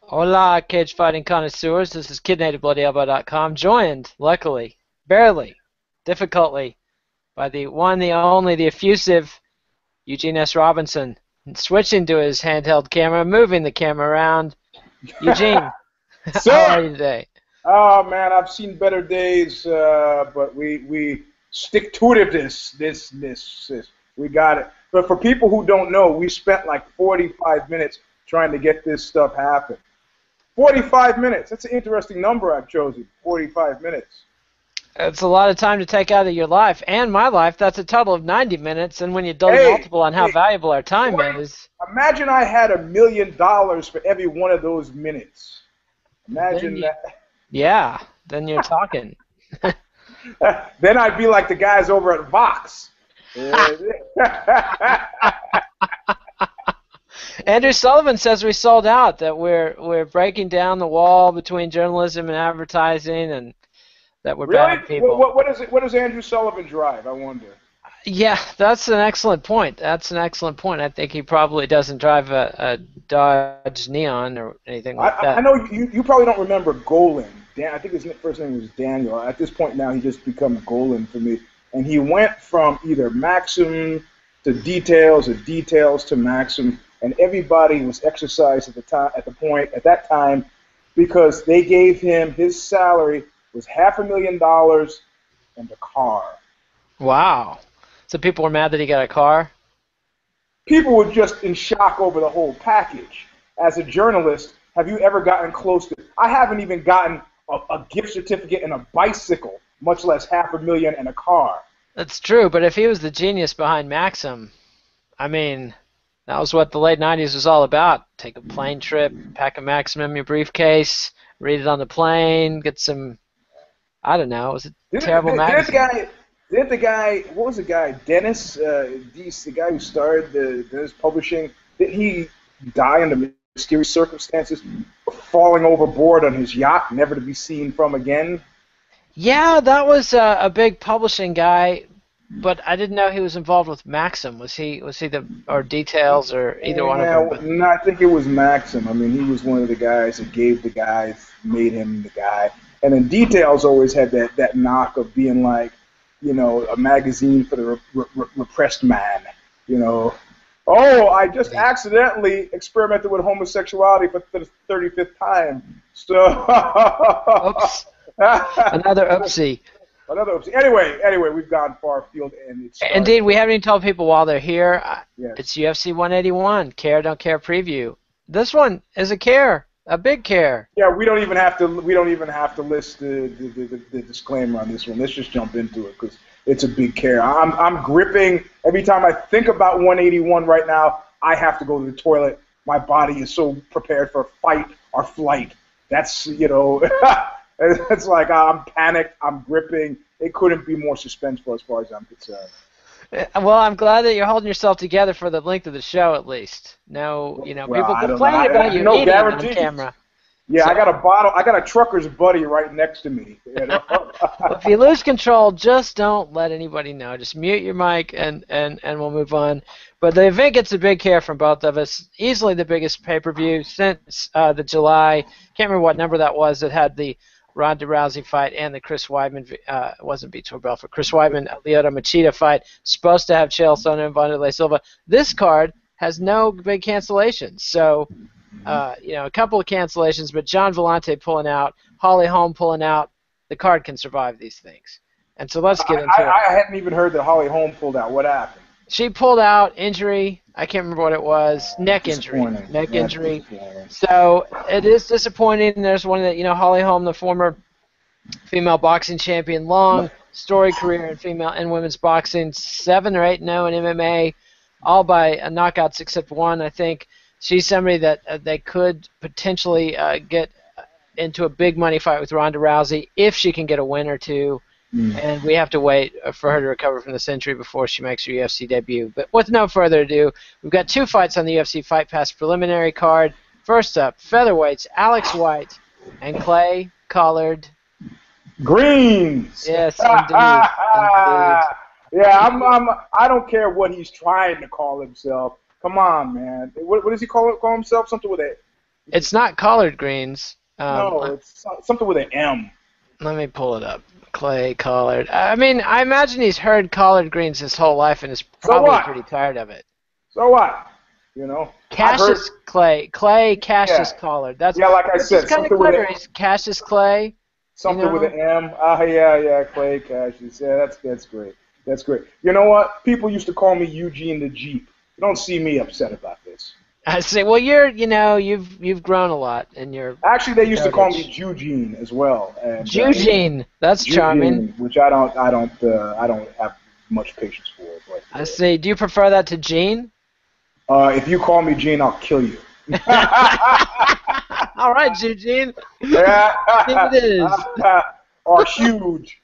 Hola, cage fighting connoisseurs. This is KidNativeBloodYelbow.com, joined, luckily, barely, difficultly, by the one, the only, the effusive Eugene S. Robinson. Switching to his handheld camera, moving the camera around. Eugene, how are Sir! you today? Oh man, I've seen better days, but we stick to it. This. We got it. But for people who don't know, we spent like 45 minutes trying to get this stuff happen. 45 minutes. That's an interesting number I've chosen. 45 minutes. It's a lot of time to take out of your life and my life. That's a total of 90 minutes, and when you do the Hey, multiple on how hey, valuable our time 40, is, imagine I had $1 million for every one of those minutes. then Imagine you, that. yeah, then you're talking. Then I'd be like the guys over at Vox. Andrew Sullivan says we sold out, that we're breaking down the wall between journalism and advertising, and that we're Really? bad people. What does Andrew Sullivan drive? I wonder. Yeah, that's an excellent point. That's an excellent point. I think he probably doesn't drive a Dodge Neon or anything like I that. know you probably don't remember Golan. I think his first name was Daniel. At this point now, he just become Golan for me. And he went from either Maxim to Details or Details to Maxim, and everybody was exercised at the time at that time because they gave him his salary was $500,000 and a car. Wow. So people were mad that he got a car? People were just in shock over the whole package. As a journalist, have you ever gotten close to? I haven't even gotten a gift certificate and a bicycle, much less $500,000 and a car. That's true, but if he was the genius behind Maxim, I mean, that was what the late 90s was all about. Take a plane trip, pack a Maxim in your briefcase, read it on the plane, get some, I don't know, it was a Didn't, terrible didn't the magazine. guy? Didn't the guy? What was the guy? Dennis, the guy who started the Dennis Publishing. Did he die under mysterious circumstances, falling overboard on his yacht, never to be seen from again? Yeah, that was a big publishing guy, but I didn't know he was involved with Maxim. Was he the or Details or either one of them? Yeah, But no, I think it was Maxim. I mean, he was one of the guys that gave the guys, made him the guy. And then Details always had that knock of being like, a magazine for the repressed man. You know, oh, I just accidentally experimented with homosexuality for the 35th time. So, oops, another oopsie. another oopsie. Anyway, we've gone far afield, and it started. Indeed, we haven't even told people while they're here. Yes. It's UFC 181. Care, don't care preview. This one is a care, a big care. Yeah, we don't even have to. We don't even have to list the disclaimer on this one. Let's just jump into it because it's a big care. I'm gripping every time I think about 181 right now. I have to go to the toilet. My body is so prepared for fight or flight. That's it's like I'm panicked. I'm gripping. It couldn't be more suspenseful as far as I'm concerned. Well, I'm glad that you're holding yourself together for the length of the show, at least. No, Well, people I don't know. complain about you No eating on guarantees. camera. Yeah, So I got a bottle. I got a trucker's buddy right next to me. if you lose control, just don't let anybody know. Just mute your mic and we'll move on. But the event gets a big care from both of us. Easily the biggest pay-per-view since the July. Can't remember what number that was that had the Ronda Rousey fight and the Chris Weidman, it wasn't Vitor Belfort, Chris Weidman, Lyoto Machida fight. Supposed to have Chael Sonnen and Wanderlei Silva. This card has no big cancellations. So, a couple of cancellations, but John Vellante pulling out, Holly Holm pulling out. The card can survive these things. And so let's get into it. I hadn't even heard that Holly Holm pulled out. What happened? She pulled out, injury. I can't remember what it was. Neck injury. Disappointing. Neck That's injury. disappointing. So it is disappointing. There's one that, Holly Holm, the former female boxing champion, long story career in female and women's boxing, 7 or 8-0 in MMA, all by knockouts except one. I think she's somebody that they could potentially get into a big money fight with Ronda Rousey if she can get a win or two. And we have to wait for her to recover from this injury before she makes her UFC debut. But with no further ado, we've got 2 fights on the UFC Fight Pass preliminary card. First up, featherweights, Alex White and Clay Collard. Greens. Yes, indeed. Indeed. Yeah, I don't care what he's trying to call himself. Come on, man. What does he call himself? Something with a It's not collard greens. No, it's something with an M. Let me pull it up. Clay collard. I mean, I imagine he's heard collard greens his whole life and is So probably what? pretty tired of it. So what? You know, Cassius Clay. Clay Cassius Yeah. Collard. That's Yeah, like I said, kind of something with clever. an He's Cassius Clay. something with an M. Yeah, Clay Cassius. Yeah, that's great. That's great. You know what? People used to call me Eugene the Jeep. You don't see me upset about this. I say, well, you've grown a lot in your. Actually, they used to call me heritage. Eugene as well. And, Eugene. That's charming. Eugene, which I don't have much patience for. But I see. Do you prefer that to Gene? if you call me Gene, I'll kill you. All right, Eugene. Yeah. It is. Are huge.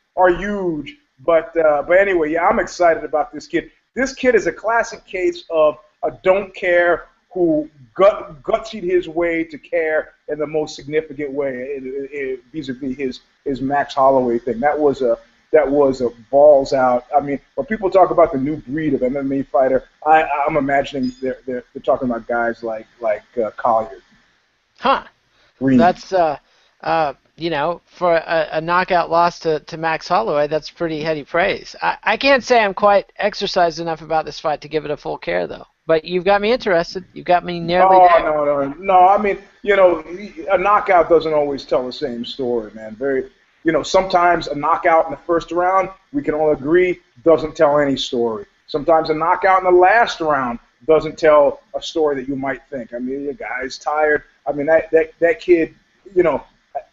But anyway, yeah, I'm excited about this kid. This kid is a classic case of a don't care who gutsied his way to care in the most significant way, vis-a-vis his Max Holloway thing. That was a balls out. I mean, when people talk about the new breed of MMA fighter, I'm imagining they're talking about guys like Collier. Huh. Green. That's for a knockout loss to Max Holloway, that's pretty heady praise. I can't say I'm quite exercised enough about this fight to give it a full care, though. But you've got me interested. You've got me nearly there. No. I mean, a knockout doesn't always tell the same story, man. Sometimes a knockout in the first round, we can all agree, doesn't tell any story. Sometimes a knockout in the last round doesn't tell a story that you might think. I mean, the guy's tired. I mean, that kid,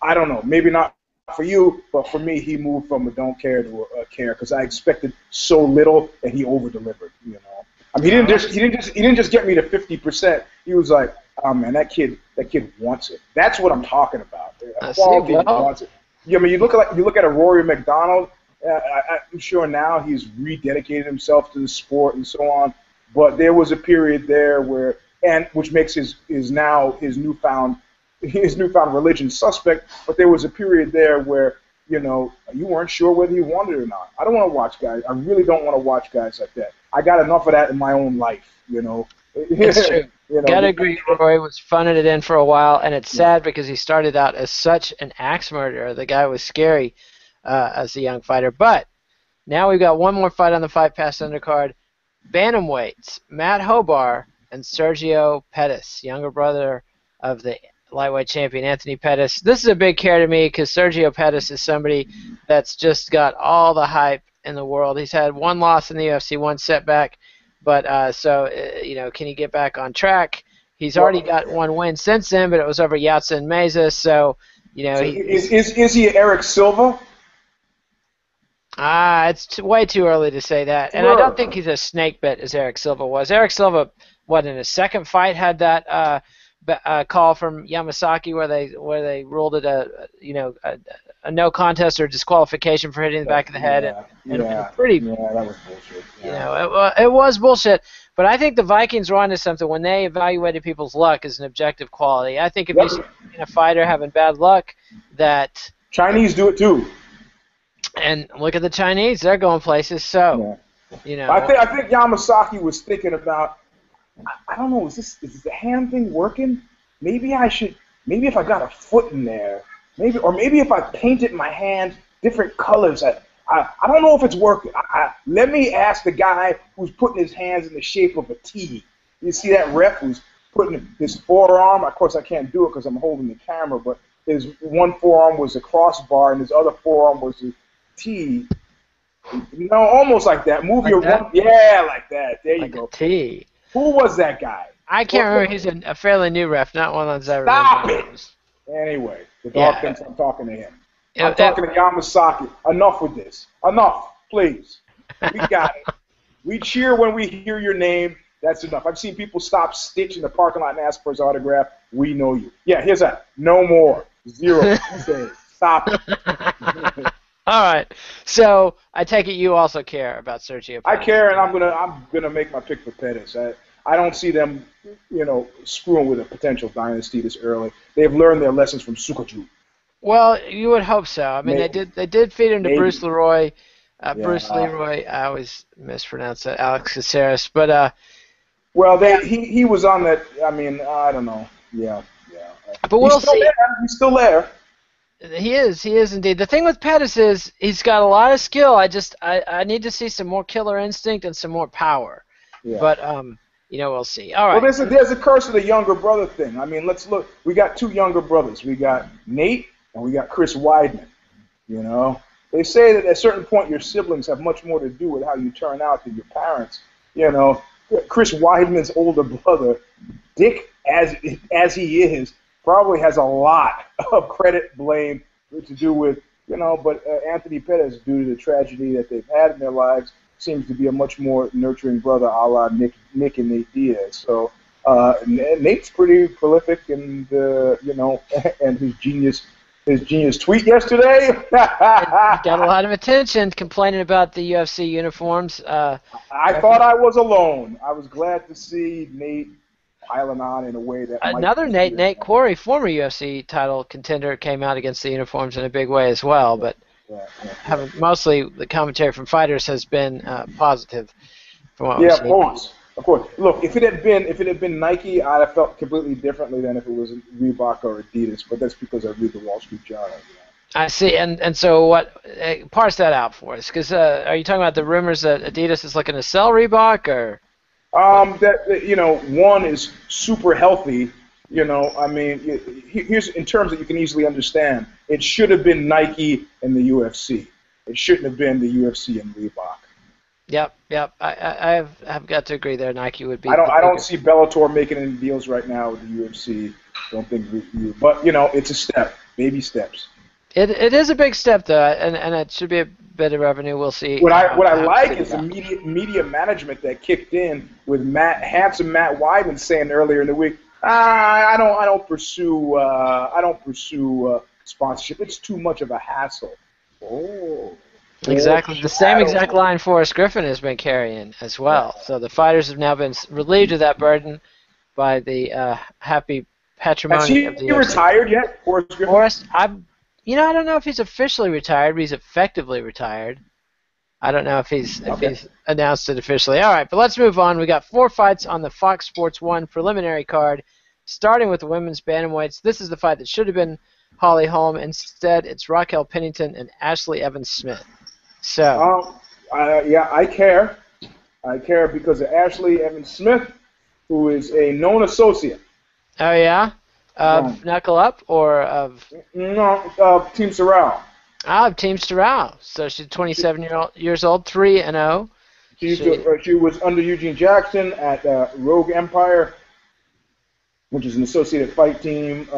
I don't know, maybe not for you, but for me, he moved from a don't care to a care because I expected so little and he over-delivered. I mean, he didn't just get me to 50%. He was like, oh man, that kid wants it. That's what I'm talking about. Quality wants it. Yeah, I mean, you look at a Rory McDonald. I'm sure now he's rededicated himself to the sport and so on. But there was a period there which makes his newfound religion suspect. But there was a period there where you weren't sure whether he wanted it or not. I don't want to watch guys. I really don't want to watch guys like that. I got enough of that in my own life. It's true. Gotta agree. Roy was phoning it in for a while, and it's sad because he started out as such an axe murderer. The guy was scary as a young fighter. But now we've got one more fight on the Fight Pass undercard. Bantamweights, Matt Hobar and Sergio Pettis, younger brother of the lightweight champion Anthony Pettis. This is a big care to me because Sergio Pettis is somebody that's just got all the hype in the world. He's had one loss in the UFC, one setback, but can he get back on track? He's already got one win since then, but it was over Yatsa and Meza. So is he Eric Silva? It's way too early to say that, and I don't think he's a snake bit as Eric Silva was. Eric Silva, in his second fight, had that call from Yamasaki where they ruled it a no contest or disqualification for hitting the back of the head. That was bullshit. Yeah. It was bullshit. But I think the Vikings were onto something when they evaluated people's luck as an objective quality. I think if you see a fighter having bad luck, that Chinese do it too. And look at the Chinese; they're going places. So, I think Yamasaki was thinking about. I don't know. Is the hand thing working? Maybe if I got a foot in there, maybe if I painted my hand different colors. I don't know if it's working. Let me ask the guy who's putting his hands in the shape of a T. You see that ref who's putting his forearm? Of course, I can't do it because I'm holding the camera, but his one forearm was a crossbar and his other forearm was a T. Almost like that. Move like your that? One. Yeah, like that. There you go. T. Who was that guy? I can't remember. He's a fairly new ref, not one that's ever. Stop it! Anyway, the dog thinks I'm talking to him. I'm talking to Yamasaki. Enough with this. Enough, please. We got it. We cheer when we hear your name. That's enough. I've seen people stop Stitch in the parking lot and ask for his autograph. We know you. Yeah, here's that. No more. 0. Stop it. All right. So I take it you also care about Sergio Pettis. I care, and I'm gonna make my pick for Pettis. I don't see them, screwing with a potential dynasty this early. They've learned their lessons from Sukoju. Well, you would hope so. I mean, they did feed him to Bruce Leroy. Bruce Leroy. I always mispronounce that. Alex Caceres, but he was on that. I mean, I don't know. Yeah. But we'll see. He's still there. He is indeed. The thing with Pettis is he's got a lot of skill. I need to see some more killer instinct and some more power. Yeah. But we'll see. All right. Well, there's a curse of the younger brother thing. I mean, let's look. We got two younger brothers. We got Nate and we got Chris Weidman. You know, they say that at a certain point your siblings have much more to do with how you turn out than your parents. You know, Chris Weidman's older brother, Dick, as he is, probably has a lot of credit blame to do with, but Anthony Pettis, due to the tragedy that they've had in their lives, seems to be a much more nurturing brother, a la Nick and Nate Diaz. So Nate's pretty prolific, and and his genius tweet yesterday got a lot of attention, complaining about the UFC uniforms. I thought I was alone. I was glad to see Nate piling on in a way that another Nate Quarry, former UFC title contender, came out against the uniforms in a big way as well. But mostly the commentary from fighters has been positive. From what of course. Look, if it had been Nike, I'd have felt completely differently than if it was Reebok or Adidas. But that's because I read the Wall Street Journal. I see, and so what? Parse that out for us, because are you talking about the rumors that Adidas is looking to sell Reebok, or? One is super healthy. I mean, here's in terms that you can easily understand. It should have been Nike and the UFC. It shouldn't have been the UFC and Reebok. Yep. I have got to agree there. Nike would be. I don't see Bellator making any deals right now with the UFC. Don't think, but it's a step, baby steps. It is a big step though, and it should be a bit of revenue. We'll see. What I like is the media management that kicked in with handsome Matt Weidman saying earlier in the week, I don't pursue sponsorship. It's too much of a hassle. Oh. Exactly. The same exact line Forrest Griffin has been carrying as well. So the fighters have now been relieved of that burden by the happy patrimony of the UFC. Has he retired yet, Forrest Griffin? I don't know if he's officially retired, but he's effectively retired. I don't know if he's announced it officially. All right, but let's move on. We got 4 fights on the Fox Sports 1 preliminary card, starting with the women's bantamweights. This is the fight that should have been Holly Holm. Instead, it's Raquel Pennington and Ashley Evans-Smith. So, I care. I care because of Ashley Evans-Smith, who is a known associate. Oh yeah, of Knuckle Up or of Team Sorrell. Team Sorrell. So she's 27 years old, 3-0. She was under Eugene Jackson at Rogue Empire, which is an associated fight team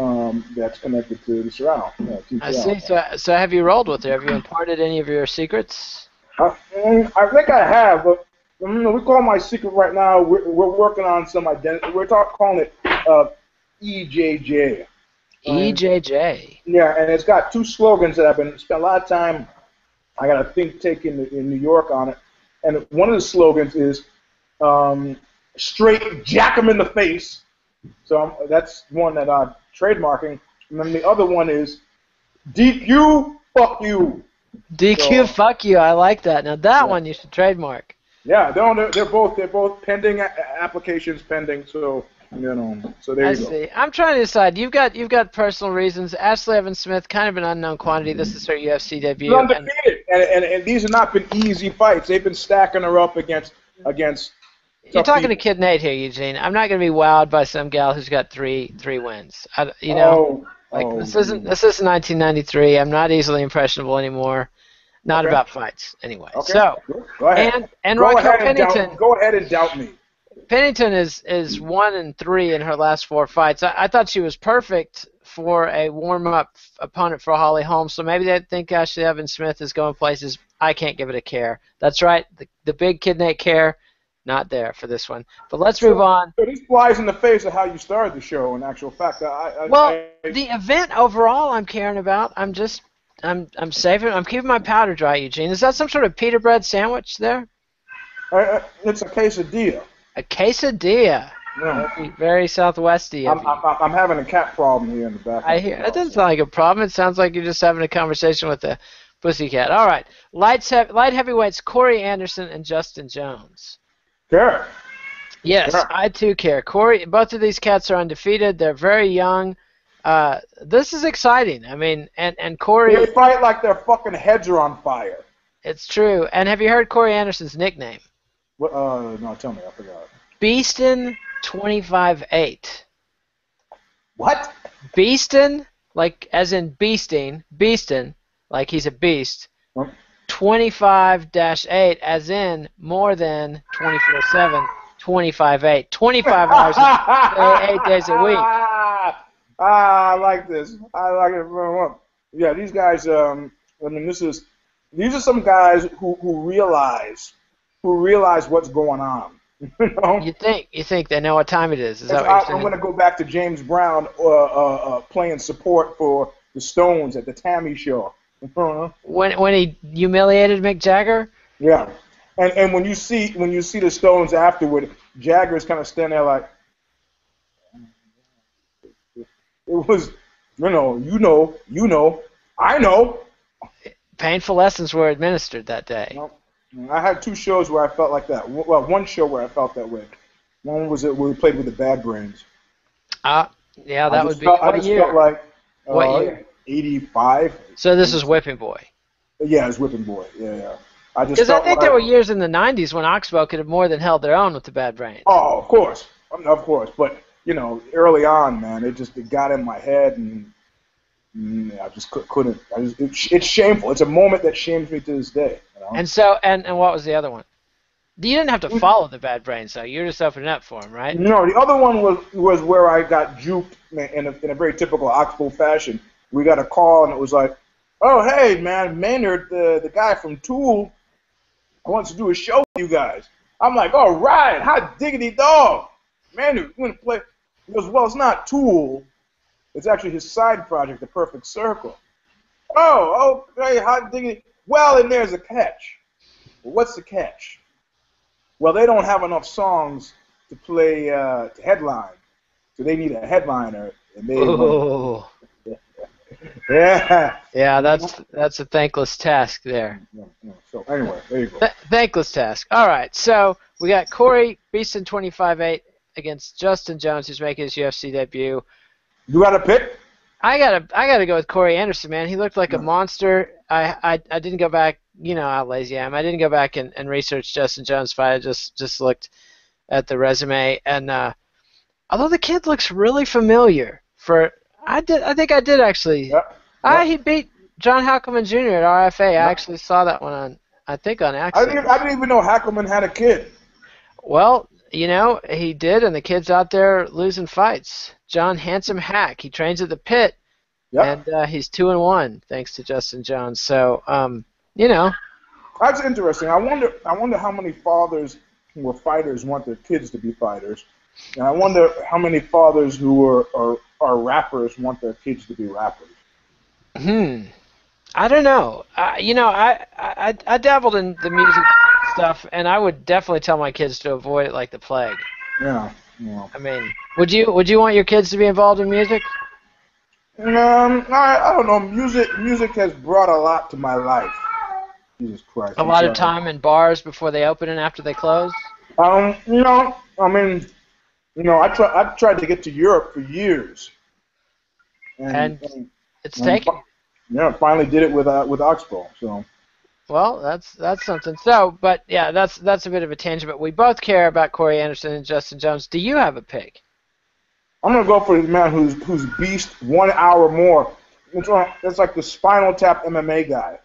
that's connected to the Sorrell. I see. So have you rolled with her? Have you imparted any of your secrets? I think I have, but we call my secret right now. We're working on some identity. We're calling it EJJ. EJJ. Yeah, and it's got 2 slogans that I've spent a lot of time. I got a think tank in New York on it, and one of the slogans is straight jack 'em in the face. So that's one that I'm trademarking, and then the other one is DQ fuck you. DQ fuck you. I like that. Now that one you should trademark. Yeah, they're both pending applications pending. So. So there you go. I see. I'm trying to decide. You've got personal reasons. Ashley Evans-Smith, kind of an unknown quantity. This is her UFC debut. She's undefeated, and these have not been easy fights. They've been stacking her up against. You're talking to Kid Nate here, Eugene. I'm not going to be wowed by some gal who's got three wins. This isn't 1993. I'm not easily impressionable anymore. Not about fights, anyway. Okay. So, go ahead. And Raquel Pennington. Go ahead and doubt me. Pennington is 1-3 in her last 4 fights. I thought she was perfect for a warm-up opponent for Holly Holm, so maybe they think Ashley Evans-Smith is going places. I can't give it a care. That's right, the big Kid Nate care, not there for this one. But let's move on. So this flies in the face of how you started the show, in actual fact. The event overall I'm caring about. I'm saving. I'm keeping my powder dry, Eugene. Is that some sort of pita bread sandwich there? It's a quesadilla. A quesadilla. Yeah. Very southwesty. I'm having a cat problem here in the back. I hear. It doesn't sound like a problem. It sounds like you're just having a conversation with the pussycat. All right. Light heavyweights, Corey Anderson and Justin Jones. Care. Yes, I too care. Corey, both of these cats are undefeated. They're very young. This is exciting. I mean, and Corey, They fight like their fucking heads are on fire. it's true. And have you heard Corey Anderson's nickname? What, no, tell me, I forgot. Beastin 25-8. What? Beastin, like as in Beastin, like he's a beast. 25-8, as in more than 24/7. 25-8. 25 hours, 8 days a week. I like this. I like it. Yeah, these guys. I mean, these are some guys who realize what's going on. You know? You think they know what time it is? Is that what you're saying? I'm going to go back to James Brown playing support for the Stones at the Tammy show. When he humiliated Mick Jagger? Yeah, and when you see the Stones afterward, Jagger's kind of standing there like, it was, I know. Painful lessons were administered that day. I had two shows where I felt like that. Well, one show where I felt that way. One was where we played with the Bad Brains. Yeah, that would be. I just felt like What year? 85. So this is Whipping Boy. Yeah, it's Whipping Boy. Yeah. Because I think there were years in the 90s when Oxbow could have more than held their own with the Bad Brains. Oh, of course. But, early on, man, it got in my head, and I just couldn't. It's shameful. It's a moment that shames me to this day. You know? And so, and what was the other one? You didn't have to follow the Bad Brains, though. You were just opening up for them, right? No, the other one was where I got juked in a very typical Oxbow fashion. We got a call, and it was like, oh, hey, man, Maynard, the guy from Tool, wants to do a show with you guys. I'm like, all right, hot diggity dog. Maynard, you want to play? He goes, well, it's not Tool. It's actually his side project, The Perfect Circle. Oh, okay, hot diggity. Well, and there's a catch. Well, what's the catch? Well, they don't have enough songs to play to headline, so they need a headliner. And they Yeah, that's a thankless task there. Yeah. So anyway, there you go. Thankless task. All right, so we got Corey Beastin 25-8 against Justin Jones, who's making his UFC debut. You got a pick? I gotta go with Corey Anderson, man. He looked like a monster. I didn't go back. You know how lazy I am. I didn't go back and research Justin Jones' fight. I just looked at the resume, and although the kid looks really familiar, I think I did actually. Yeah. He beat John Hackelman Jr. at RFA. I actually saw that one on accident. I didn't even know Hackelman had a kid. Well, he did, and the kid's out there losing fights. John Handsome Hack. He trains at the Pit, and he's 2-1 thanks to Justin Jones. So, That's interesting. I wonder how many fathers who were fighters want their kids to be fighters, and I wonder how many fathers who are rappers want their kids to be rappers. I don't know. I dabbled in the music stuff, and I would definitely tell my kids to avoid it like the plague. Yeah. I mean, would you want your kids to be involved in music? I don't know. Music has brought a lot to my life. Jesus Christ. A lot of time in bars before they open and after they close? I tried to get to Europe for years. And it's taken. Yeah, finally did it with Oxbow. So. Well, that's something. So, but yeah, that's a bit of a tangent. But we both care about Corey Anderson and Justin Jones. Do you have a pick? I'm gonna go for the man who's beast 1 hour more. That's like the Spinal Tap MMA guy,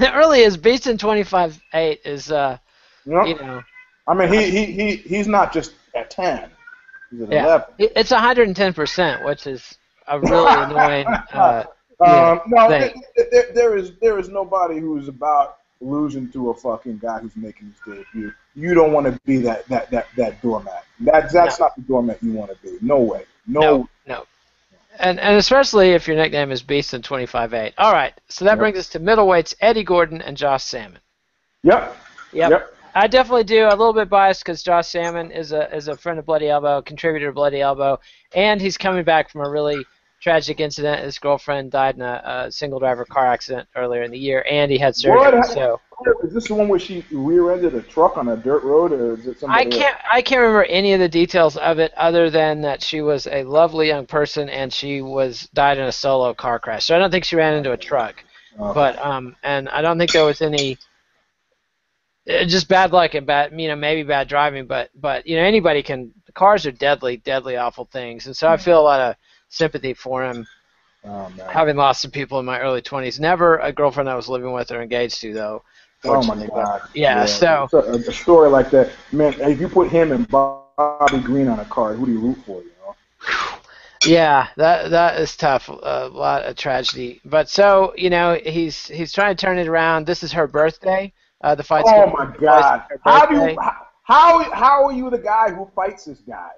It really is. Beastin 25-8 is I mean, he's not just at 10. He's at 11. It's 110%, which is a really annoying. There is nobody who's about losing to a fucking guy who's making his debut. You don't want to be that doormat. That's not the doormat you want to be. No way. No. And especially if your nickname is Beastin 25-8. All right, so that brings us to middleweights: Eddie Gordon and Josh Salmon. Yep. I definitely do. A little bit biased because Josh Salmon is a friend of Bloody Elbow, contributor to Bloody Elbow, and he's coming back from a really tragic incident. His girlfriend died in a single driver car accident earlier in the year, and he had surgery. What? So Is this the one where she rear-ended a truck on a dirt road, or is it somebody else? I can't remember any of the details of it other than that she was a lovely young person and she died in a solo car crash. So I don't think she ran into a truck. Okay. But and I don't think there was any just bad luck and maybe bad driving, but anybody can. Cars are deadly awful things, and so I feel a lot of sympathy for him. Oh, man. Having lost some people in my early 20s. Never a girlfriend I was living with or engaged to, though. Oh my God! Yeah, so a story like that, man. If you put him and Bobby Green on a card, who do you root for? You know? Yeah, that is tough. A lot of tragedy. But so he's trying to turn it around. This is her birthday. The fight's Oh my God! How are you the guy who fights this guy?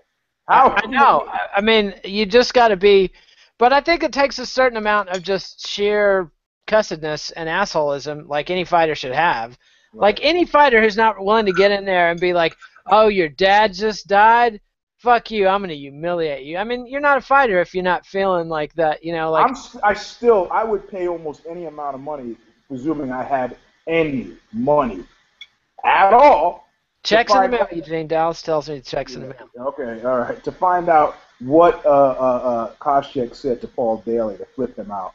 I know. I mean, you just got to be. But I think it takes a certain amount of just sheer cussedness and assholism, like any fighter should have. Right. Like any fighter who's not willing to get in there and be like, "Oh, your dad just died. Fuck you! I'm gonna humiliate you." I mean, you're not a fighter if you're not feeling like that. Like I would pay almost any amount of money, presuming I had any money at all. Checks in the mail, Eugene. Dallas tells me checks in the mail. Okay, all right. To find out what Koscheck said to Paul Daly to flip him out.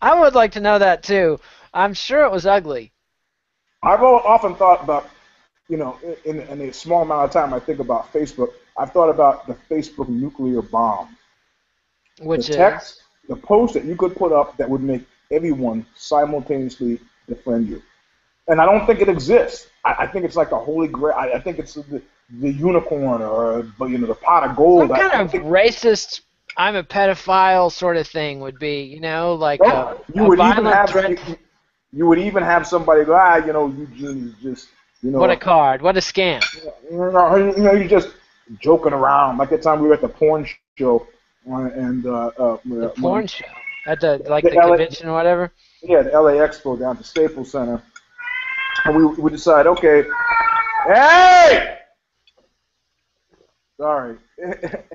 I would like to know that too. I'm sure it was ugly. I've often thought about, in a small amount of time I think about Facebook, I've thought about the Facebook nuclear bomb. Which the text, the post that you could put up that would make everyone simultaneously defend you. And I don't think it exists. I think it's like the holy grail. I think it's the unicorn or the pot of gold. Some kind of racist, I'm a pedophile sort of thing would be, like you would even have somebody go, Eugene is just, What a card! What a scam! You're just joking around. Like that time we were at the porn show, and the porn show at the convention or whatever. Yeah, the LA Expo down at the Staples Center. And we decide, okay, hey! Sorry.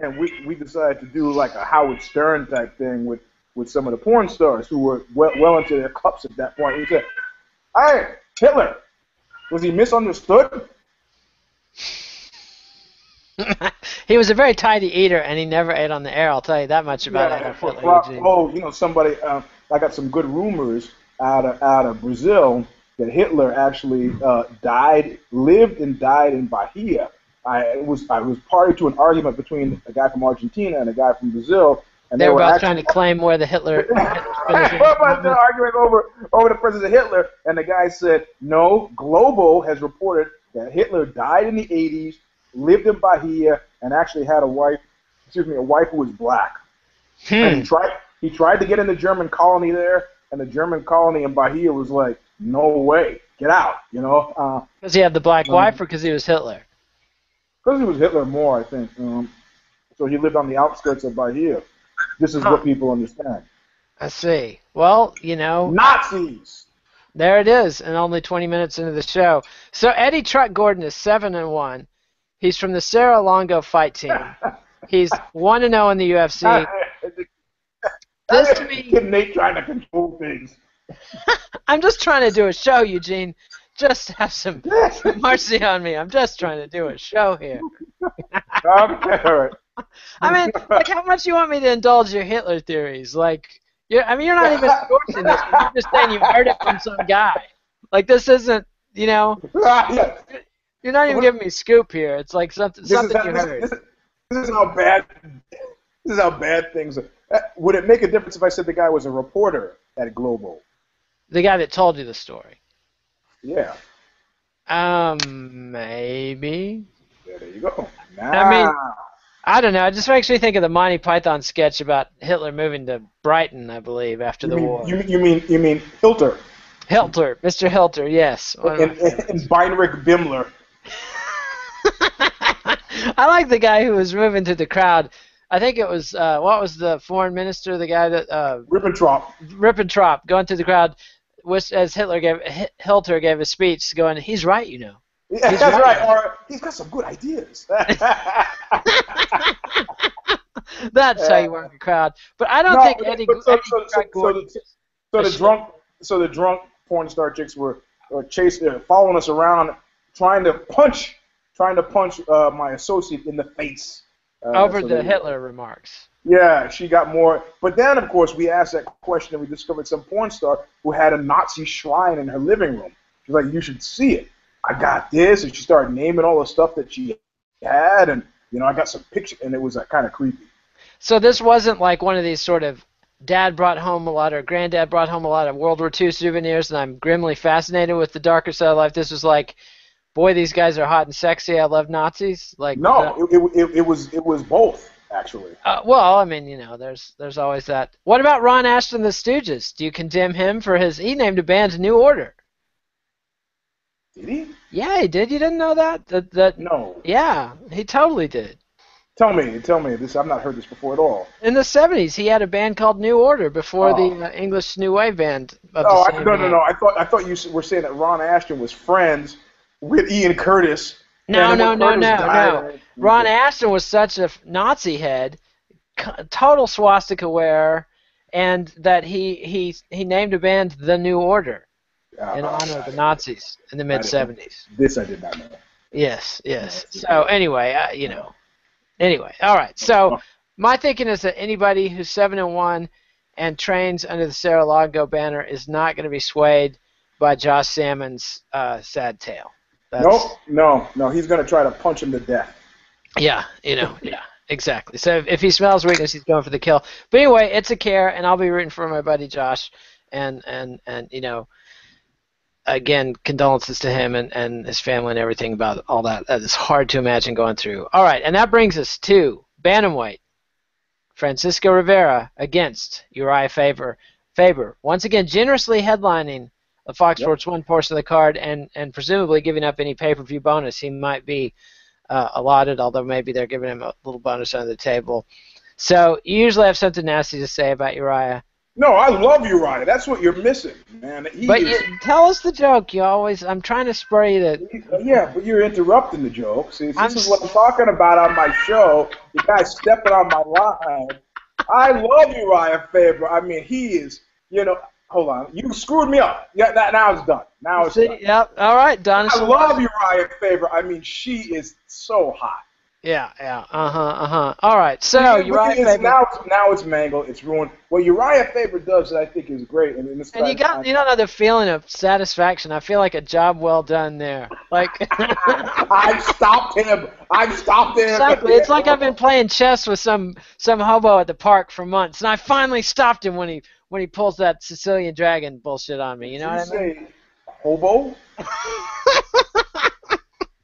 And we decided to do like a Howard Stern type thing with some of the porn stars who were well into their cups at that point. We said, hey, Hitler, was he misunderstood? He was a very tidy eater, and he never ate on the air. I'll tell you that much about Hitler. Somebody, I got some good rumors out of Brazil that Hitler actually lived and died in Bahia. I was party to an argument between a guy from Argentina and a guy from Brazil, and they were both trying to claim where the Hitler. Arguing over the presence of Hitler, and the guy said, "No, Globo has reported that Hitler died in the '80s, lived in Bahia, and actually had a wife who was black." And he tried to get in the German colony there, and the German colony in Bahia was like, "No way, get out!" Because he had the black wife, or because he was Hitler? Because he was Hitler more, I think. So he lived on the outskirts of Bahia. This is what people understand. I see. Well, Nazis. There it is, and only 20 minutes into the show. So Eddie Truck Gordon is 7-1. He's from the Cerro Longo fight team. He's 1-0 in the UFC. This to me, Nate trying to control things. I'm just trying to do a show, Eugene. Just have some mercy on me. I'm just trying to do a show here. Okay, all right. I mean, like, how much you want me to indulge your Hitler theories? Like, you're not even endorsing this. You're just saying you heard it from some guy. Like, this isn't, You're not even giving me scoop here. It's like something you heard. This is how bad things are. Would it make a difference if I said the guy was a reporter at Globo? The guy that told you the story. Yeah. Maybe. Yeah, there you go. I mean, I don't know. It just makes me think of the Monty Python sketch about Hitler moving to Brighton, I believe, after the war. You mean Hilter? Hilter, Mr. Hilter, yes. And Beinrich Bimmler. I like the guy who was moving to the crowd. I think it was what was the foreign minister, the guy that Ribbentrop going to the crowd. As Hilter gave a speech, going, "He's right, Yeah, that's right. Or he's got some good ideas." That's how you work a crowd. But I don't No, think but, Eddie, but Eddie Gordon. so the drunk porn star chicks were following us around, trying to punch my associate in the face. Over the Hitler remarks. Yeah, she got more. But then, of course, we asked that question and we discovered some porn star who had a Nazi shrine in her living room. She's like, you should see it. I got this. And she started naming all the stuff that she had. And, I got some pictures. And it was kind of creepy. So this wasn't like one of these sort of dad brought home a lot or granddad brought home a lot of World War II souvenirs and I'm grimly fascinated with the darker side of life. This was like, boy, these guys are hot and sexy. I love Nazis. Like no, it was both. Actually. Well, I mean, there's always that. What about Ron Asheton, the Stooges? Do you condemn him for he named a band New Order? Did he? Yeah, he did. You didn't know that? No. Yeah, he totally did. Tell me this. I've not heard this before at all. In the 70s, he had a band called New Order before the English New Wave band. No. I thought you were saying that Ron Asheton was friends with Ian Curtis. No. Ron Asheton was such a Nazi head, total swastika wearer, and that he named a band The New Order in honor of the Nazis in the mid-70s. This I did not know. Yes. So anyway, Anyway, all right. So my thinking is that anybody who's 7-1 and trains under the Sarah Longo banner is not going to be swayed by Josh Salmon's sad tale. No. He's going to try to punch him to death. Yeah, exactly. So if he smells weakness, he's going for the kill. But anyway, it's a care, and I'll be rooting for my buddy Josh. And again, condolences to him and his family and everything about all that. That is hard to imagine going through. All right, and that brings us to bantamweight. Francisco Rivera against Uriah Faber. Faber, once again, generously headlining the Fox Sports 1 portion of the card and presumably giving up any pay-per-view bonus he might be allotted, although maybe they're giving him a little bonus under the table. So you usually have something nasty to say about Uriah. No, I love Uriah. That's what you're missing, man. Tell us the joke. I'm trying to spur you to... Yeah, but you're interrupting the joke. See, this is what I'm talking about on my show. You guys stepping on my line. I love Uriah Faber. I mean, he is, hold on. You screwed me up. Yeah, now it's done. Done. Yep. All right, done. I love Uriah Faber. I mean, she is so hot. Yeah. All right, so Uriah Faber. Now it's mangled. It's ruined. What Uriah Faber does that I think is great. And you don't know the feeling of satisfaction. I feel like a job well done there. Like I've stopped him. Exactly. It's like I've been playing chess with some hobo at the park for months, and I finally stopped him when he pulls that Sicilian dragon bullshit on me. You know what I mean? Say hobo?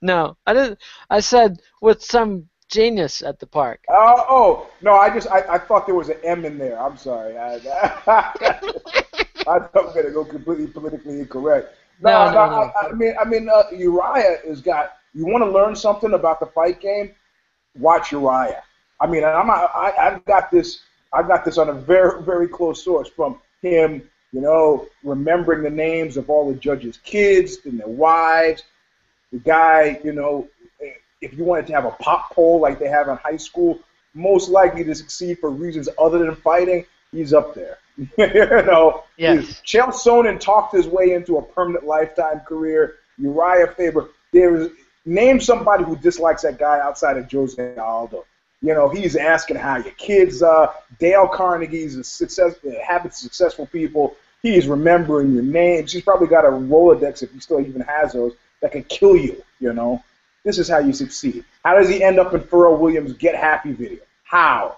No, I didn't. I said with some genius at the park. No! I thought there was an M in there. I'm sorry. I thought we were gonna go completely politically incorrect. No. I mean, Uriah has got. You want to learn something about the fight game? Watch Uriah. I mean, I've got this on a very, very close source from him. Remembering the names of all the judges' kids and their wives. The guy, if you wanted to have a pop poll like they have in high school, most likely to succeed for reasons other than fighting, he's up there. Yes. Chael Sonnen talked his way into a permanent lifetime career. Uriah Faber, name somebody who dislikes that guy outside of Jose Aldo. He's asking how your kids are. Dale Carnegie's habits of successful people. He's remembering your names. He's probably got a Rolodex, if he still even has those, that can kill you, This is how you succeed. How does he end up in Pharrell Williams' Get Happy video? How?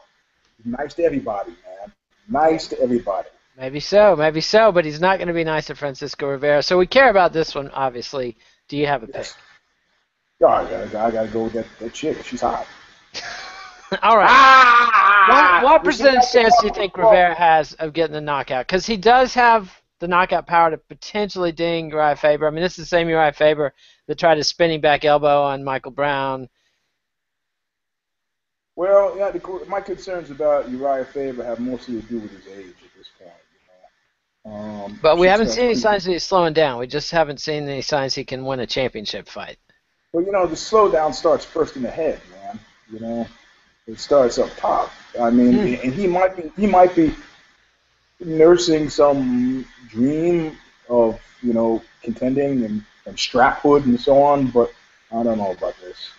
Nice to everybody, man. Nice to everybody. Maybe so, but he's not going to be nice to Francisco Rivera. So we care about this one, obviously. Do you have a pick? Oh, I gotta go with that chick. She's hot. All right. What percentage chance do you think Rivera has of getting the knockout? Because he does have the knockout power to potentially ding Uriah Faber. I mean, this is the same Uriah Faber that tried a spinning back elbow on Michael Brown. Well, yeah, my concerns about Uriah Faber have mostly to do with his age at this point. But we haven't seen any signs that he's slowing down. We just haven't seen any signs he can win a championship fight. Well, the slowdown starts first in the head, man. It starts up top. I mean, and he might be nursing some dream of contending and straphood and so on, but I don't know about this.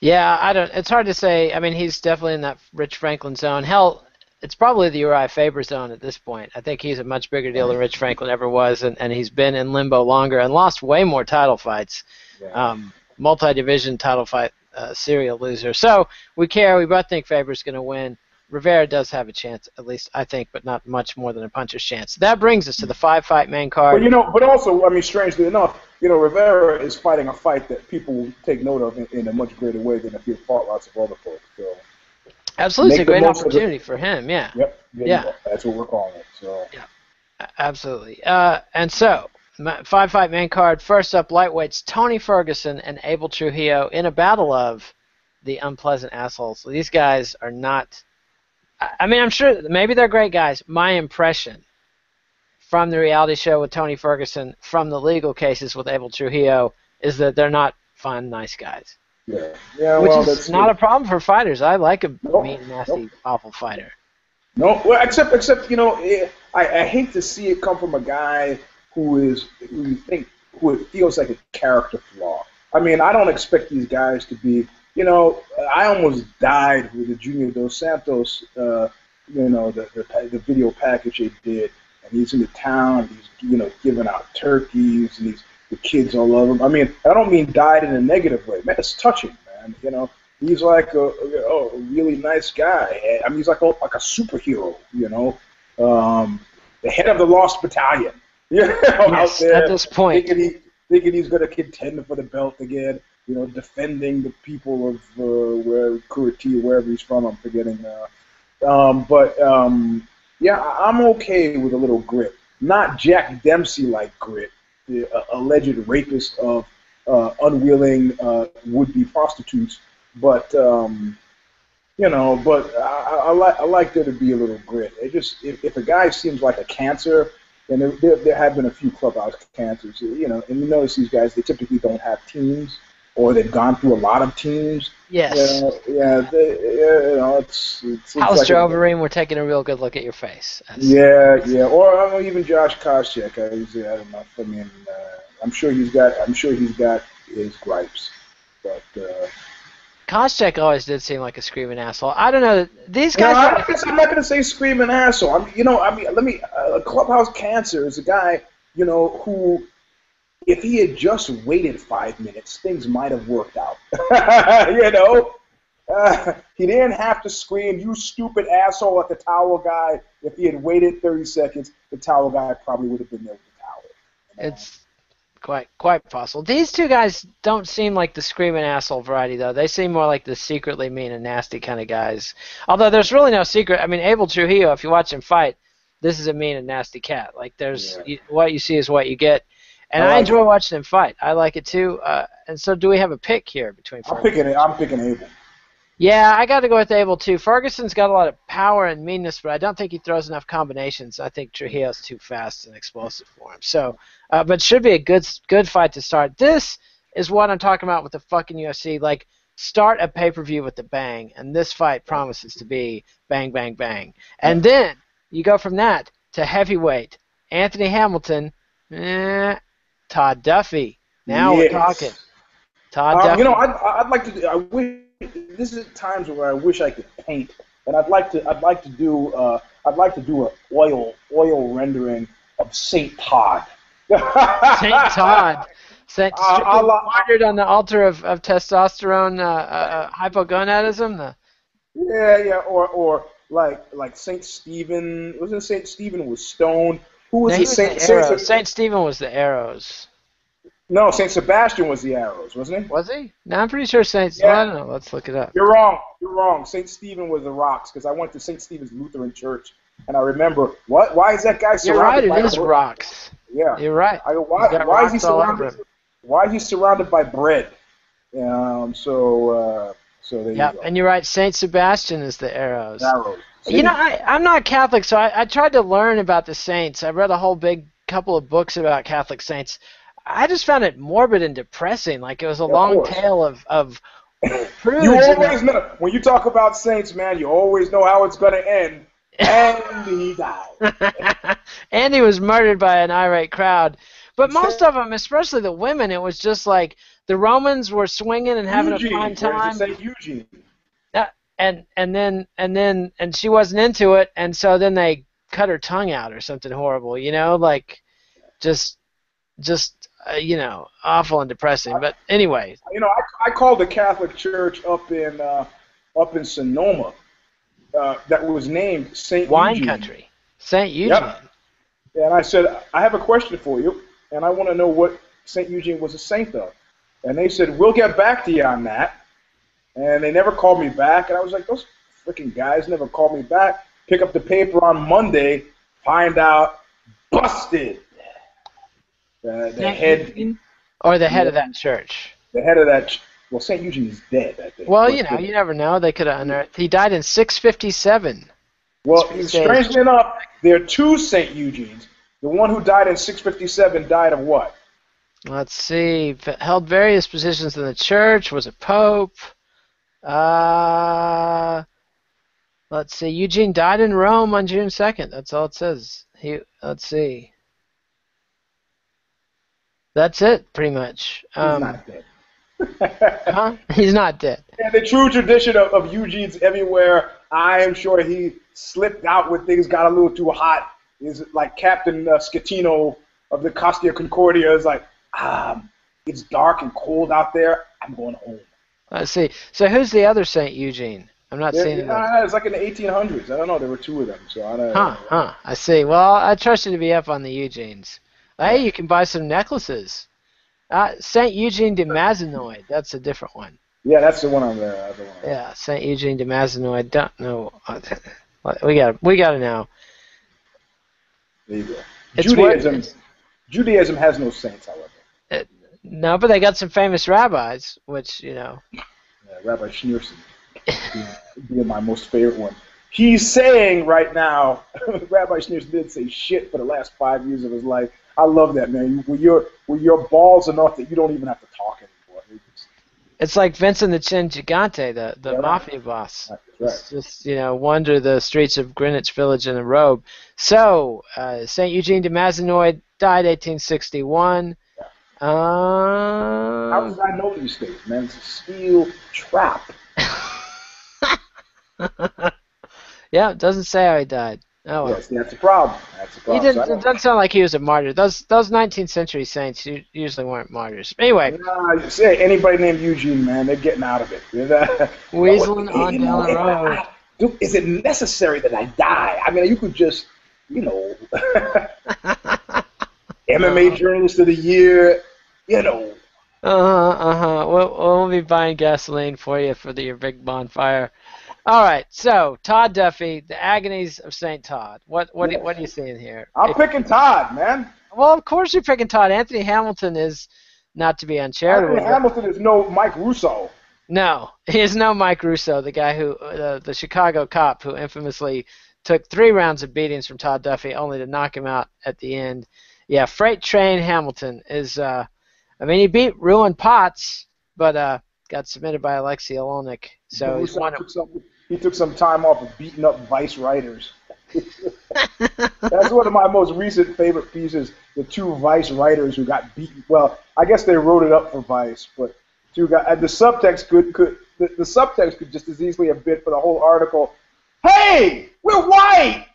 Yeah, I don't. It's hard to say. I mean, he's definitely in that Rich Franklin zone. Hell, it's probably the Uriah Faber zone at this point. I think he's a much bigger deal than Rich Franklin ever was, and he's been in limbo longer and lost way more title fights. Yeah. Multi-division title fight serial loser. So we care. We both think Faber's going to win. Rivera does have a chance, at least I think, but not much more than a puncher's chance. That brings us to the 5-fight main card. But also, I mean, strangely enough, Rivera is fighting a fight that people will take note of in a much greater way than if he fought lots of other folks. So absolutely, it's a great opportunity for him. Yeah. Yep. Yeah. That's what we're calling it. So. Yeah. Absolutely. And so, 5-fight main card. First up, lightweights Tony Ferguson and Abel Trujillo in a battle of the unpleasant assholes. So these guys are not. I mean, I'm sure maybe they're great guys. My impression from the reality show with Tony Ferguson, from the legal cases with Abel Trujillo, is that they're not fun, nice guys. Yeah. Which is not a problem for fighters. I like a mean, nasty, awful fighter. No, well, except I hate to see it come from a guy who it feels like a character flaw. I mean, I don't expect these guys to be. I almost died with the Junior Dos Santos, the video package they did, and he's in the town, he's giving out turkeys, and the kids all love him. I mean, I don't mean died in a negative way, man. It's touching, man. He's like a really nice guy. I mean, he's like a superhero. The head of the Lost Battalion. Out there at this point, thinking he's going to contend for the belt again. Defending the people of Curitiba, wherever he's from, I'm forgetting now. Yeah, I'm okay with a little grit. Not Jack Dempsey-like grit, the alleged rapist of unwilling would-be prostitutes, but I like there to be a little grit. If a guy seems like a cancer, and there have been a few clubhouse cancers, and you notice these guys, they typically don't have teams. Or they've gone through a lot of teams. Yes. It's Alistair Overeem, we're taking a real good look at your face. Yeah. Or even Josh Koscheck. I don't know. I mean, I'm sure he's got his gripes, but. Koscheck always did seem like a screaming asshole. I don't know. These guys. I'm not going to say screaming asshole. A clubhouse cancer is a guy, who. If he had just waited 5 minutes, things might have worked out. He didn't have to scream, "You stupid asshole," at the towel guy. If he had waited 30 seconds, the towel guy probably would have been there with the towel. It's quite possible. These two guys don't seem like the screaming asshole variety, though. They seem more like the secretly mean and nasty kind of guys. Although there's really no secret. I mean, Abel Trujillo, if you watch him fight, this is a mean and nasty cat. Like, what you see is what you get. And I enjoy watching him fight. I like it too. And so, do we have a pick here between? I'm picking Abel. Yeah, I got to go with Abel too. Ferguson's got a lot of power and meanness, but I don't think he throws enough combinations. I think Trujillo's too fast and explosive for him. So, but should be a good fight to start. This is what I'm talking about with the fucking UFC. Like, start a pay-per-view with the bang, and this fight promises to be bang, bang, bang. And then you go from that to heavyweight. Anthony Hamilton. Todd Duffy. Now we're talking. Todd Duffy. I'd like to. I wish this is times where I wish I could paint, and I'd like to do an oil rendering of Saint Todd. Saint Todd. Martyred on the altar of testosterone hypogonadism. Or like Saint Stephen. Wasn't Saint Stephen was stoned? Who was Saint Stephen was the arrows. No, Saint Sebastian was the arrows, wasn't he? Was he? No, I'm pretty sure Saint. Yeah. I don't know. Let's look it up. You're wrong. Saint Stephen was the rocks because I went to Saint Stephen's Lutheran Church and I remember what? Why is that guy surrounded? You're right. It is rocks. Yeah. You're right. Why is he surrounded? Why is he surrounded by bread? So there you go. And you're right. Saint Sebastian is the arrows. Arrows. I'm not Catholic, so I tried to learn about the saints. I read a whole big couple of books about Catholic saints. I just found it morbid and depressing. Like, it was a long tale of You always know when you talk about Saints, man. You always know how it's going to end. And he died. And he was murdered by an irate crowd. But most of them, especially the women, it was just like the Romans were swinging and having a fine time. St. Eugene. And she wasn't into it, and so then they cut her tongue out or something horrible, like just awful and depressing. But anyway, I called the Catholic Church up in Sonoma that was named St. Eugene. Wine country, St. Eugene. Yep. And I said, I have a question for you, and I want to know what St. Eugene was a saint of. And they said, we'll get back to you on that. And they never called me back, and I was like, those freaking guys never called me back. Pick up the paper on Monday, find out, busted. The head, or the head of that church. The head of that. Well, St. Eugene is dead, I think. Well, you never know. They could have unearthed. He died in 657. Well, strangely enough, there are two St. Eugenes. The one who died in 657 died of what? Let's see. Held various positions in the church. Was a pope. Let's see. Eugene died in Rome on June 2nd. That's all it says. Let's see. That's it, pretty much. He's not dead. Huh? He's not dead. Yeah, the true tradition of Eugene's everywhere. I am sure he slipped out when things got a little too hot. Is like Captain Scatino of the Costa Concordia is like, it's dark and cold out there. I'm going home. I see. So who's the other St. Eugene? I'm not seeing it. It's like in the 1800s. I don't know. There were two of them. So I don't know. I see. Well, I trust you to be up on the Eugenes. Hey, you can buy some necklaces. St. Eugene de Mazanoid. That's a different one. Yeah, that's the one on there. Yeah, St. Eugene de Mazanoid. Don't know. We got to know. There you go. Judaism has no saints, however. No, but they got some famous rabbis, which, Yeah, Rabbi Schneerson being my most favorite one. He's saying right now, Rabbi Schneerson didn't say shit for the last 5 years of his life. I love that, man. When your balls enough that you don't even have to talk anymore. It's like Vincent the Chin Gigante, the mafia boss. That's right. It's just, wander the streets of Greenwich Village in a robe. So, St. Eugene de Mazanoid died 1861. How did I know these things, man? It's a steel trap. Yeah, it doesn't say how he died. Oh, well. Yes, that's a problem. It doesn't sound like he was a martyr. Those 19th century saints usually weren't martyrs. Anyway. Say anybody named Eugene, man, they're getting out of it. Weaseling on down the road. Dude, is it necessary that I die? I mean, you could just, MMA Journalist of the Year, We'll be buying gasoline for you for your big bonfire. All right, so Todd Duffy, The Agonies of St. Todd. What are you seeing here? I'm picking Todd, man. Well, of course you're picking Todd. Anthony Hamilton is not to be uncharitable. Anthony Hamilton is no Mike Russo. No, he is no Mike Russo, the guy who, the Chicago cop who infamously took 3 rounds of beatings from Todd Duffy only to knock him out at the end. Yeah, Freight Train Hamilton is, he beat Ruin Potts, but got submitted by Alexei Olenek. So he took some time off of beating up Vice writers. That's one of my most recent favorite pieces. The 2 Vice writers who got beaten. Well, I guess they wrote it up for Vice, but 2 guys. The subtext the subtext could just as easily have been for the whole article. Hey, we're white.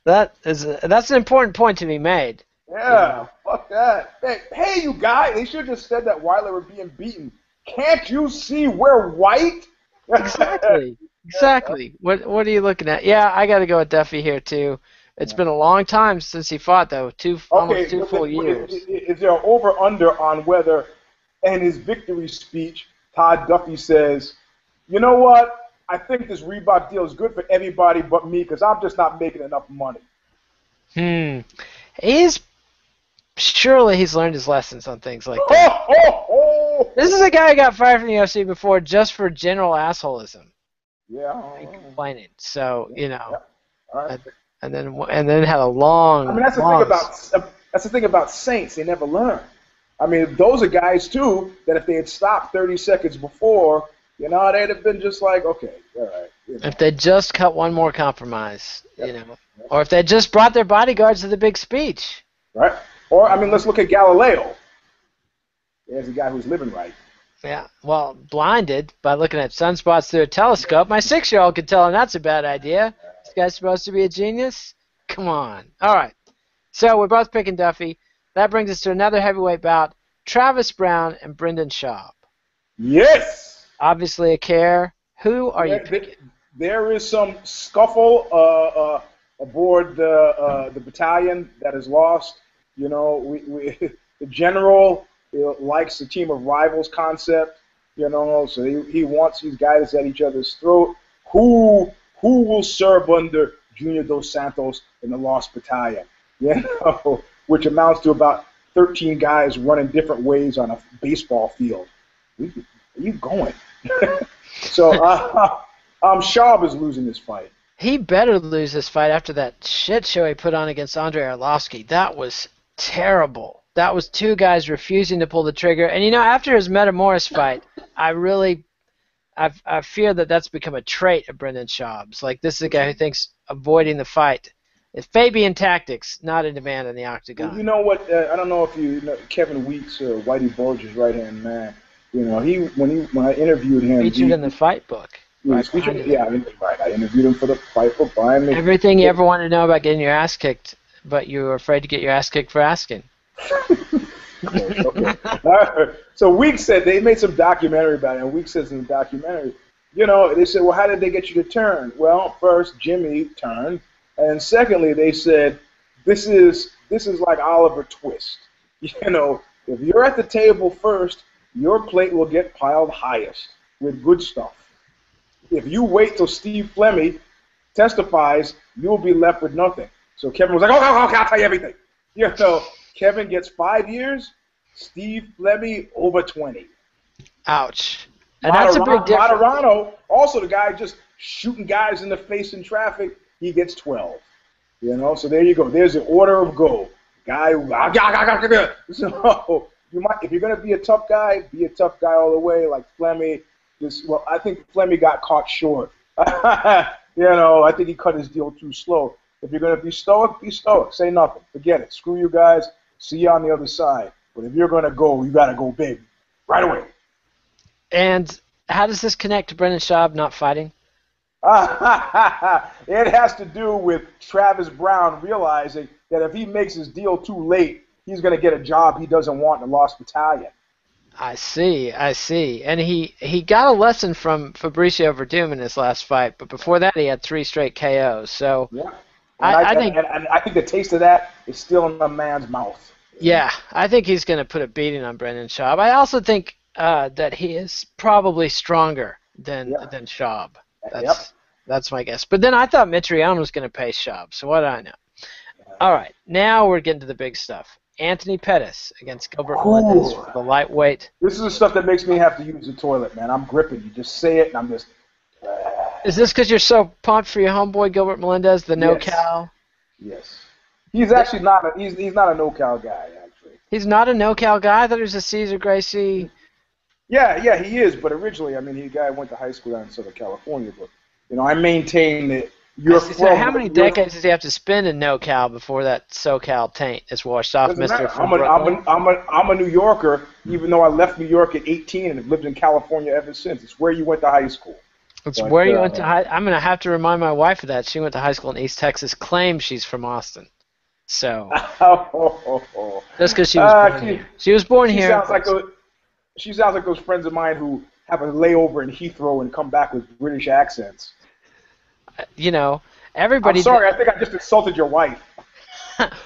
That's an important point to be made. Yeah, fuck that. Hey, you guys, they should have just said that while they were being beaten. Can't you see we're white? Exactly. What are you looking at? Yeah, I got to go with Duffy here too. It's been a long time since he fought, though. Almost 2 full years. Is there an over-under on whether, in his victory speech, Todd Duffy says, you know what? I think this Reebok deal is good for everybody but me because I'm just not making enough money. Surely he's learned his lessons on things like that. This is a guy who got fired from the UFC before just for general assholism. Yeah. And complaining. So, All right. and then had a long. I mean, that's the thing about saints. They never learn. I mean, those are guys too that if they had stopped 30 seconds before, they'd have been just like, okay, all right. If they just cut one more compromise, Yep. or if they just brought their bodyguards to the big speech. Right? Or, I mean, let's look at Galileo. There's a guy who's living right. Yeah, well, blinded by looking at sunspots through a telescope. My 6-year-old could tell him that's a bad idea. This guy's supposed to be a genius? Come on. All right. So we're both picking Duffy. That brings us to another heavyweight bout, Travis Browne and Brendan Schaub. Yes! Obviously a care. Who are you picking? There is some scuffle aboard the battalion that is lost. You know, the general likes the team of rivals concept. You know, so he wants these guys at each other's throat. Who will serve under Junior Dos Santos in the lost battalion? You know, which amounts to about 13 guys running different ways on a baseball field. Where are you going? So, Schaub is losing this fight. He better lose this fight after that shit show he put on against Andrei Arlovsky. That was terrible. That was two guys refusing to pull the trigger. And, after his Metamoris fight, I fear that that's become a trait of Brendan Schaub's. Like, this is a guy who thinks avoiding the fight is Fabian tactics, not in demand in the octagon. You know what? I don't know if you know Kevin Weeks, Whitey Bulger's right-hand man. You know, when I interviewed him, featured in the fight book. Right, I interviewed him for the fight book. Everything you ever wanted to know about getting your ass kicked, but you were afraid to get your ass kicked for asking. Okay. So Weeks said they made some documentary about it, and Weeks says in the documentary, they said, well, how did they get you to turn? Well, first Jimmy turned, and secondly they said, this is like Oliver Twist. If you're at the table first, your plate will get piled highest with good stuff. If you wait till Steve Flemmi testifies, you'll be left with nothing. So Kevin was like, okay, I'll tell you everything. Kevin gets 5 years, Steve Flemmi over 20. Ouch. And that's a big difference. Moderano, also the guy just shooting guys in the face in traffic, he gets 12. So there you go. There's the order of go. Guy, so if you're going to be a tough guy all the way, like Flemmi. I think Flemmi got caught short. I think he cut his deal too slow. If you're going to be stoic, be stoic. Say nothing. Forget it. Screw you guys. See you on the other side. But if you're going to go, you got to go big. Right away. And how does this connect to Brendan Schaub not fighting? It has to do with Travis Browne realizing that if he makes his deal too late, he's going to get a job he doesn't want in the Lost Battalion. I see. And he got a lesson from Fabricio Verdum in his last fight, but before that he had 3 straight KOs. So yeah. I think the taste of that is still in the man's mouth. Yeah, I think he's going to put a beating on Brendan Schaub. I also think that he is probably stronger than Schaub. That's my guess. But then I thought Mitrione was going to pay Schaub, so what do I know? All right, now we're getting to the big stuff. Anthony Pettis against Gilbert Melendez for the lightweight. This is the stuff that makes me have to use the toilet, man. I'm gripping. You just say it, and I'm just... Is this because you're so pumped for your homeboy Gilbert Melendez, the no-cal? Yes. He's actually not he's not a no-cal guy, actually. He's not a no-cal guy? I thought he was a Cesar Gracie... Yeah, he is, but originally, the guy went to high school down in Southern California, but, I maintain that so how many decades does he have to spend in NoCal before that SoCal taint is washed off, Mr. I'm a New Yorker, even though I left New York at 18 and have lived in California ever since. It's where you went to high school. Where you went to high. I'm going to have to remind my wife of that. She went to high school in East Texas, claims she's from Austin. So, just because she was born here. She was born here. She sounds like those friends of mine who have a layover in Heathrow and come back with British accents. Everybody... I'm sorry, I think I just insulted your wife.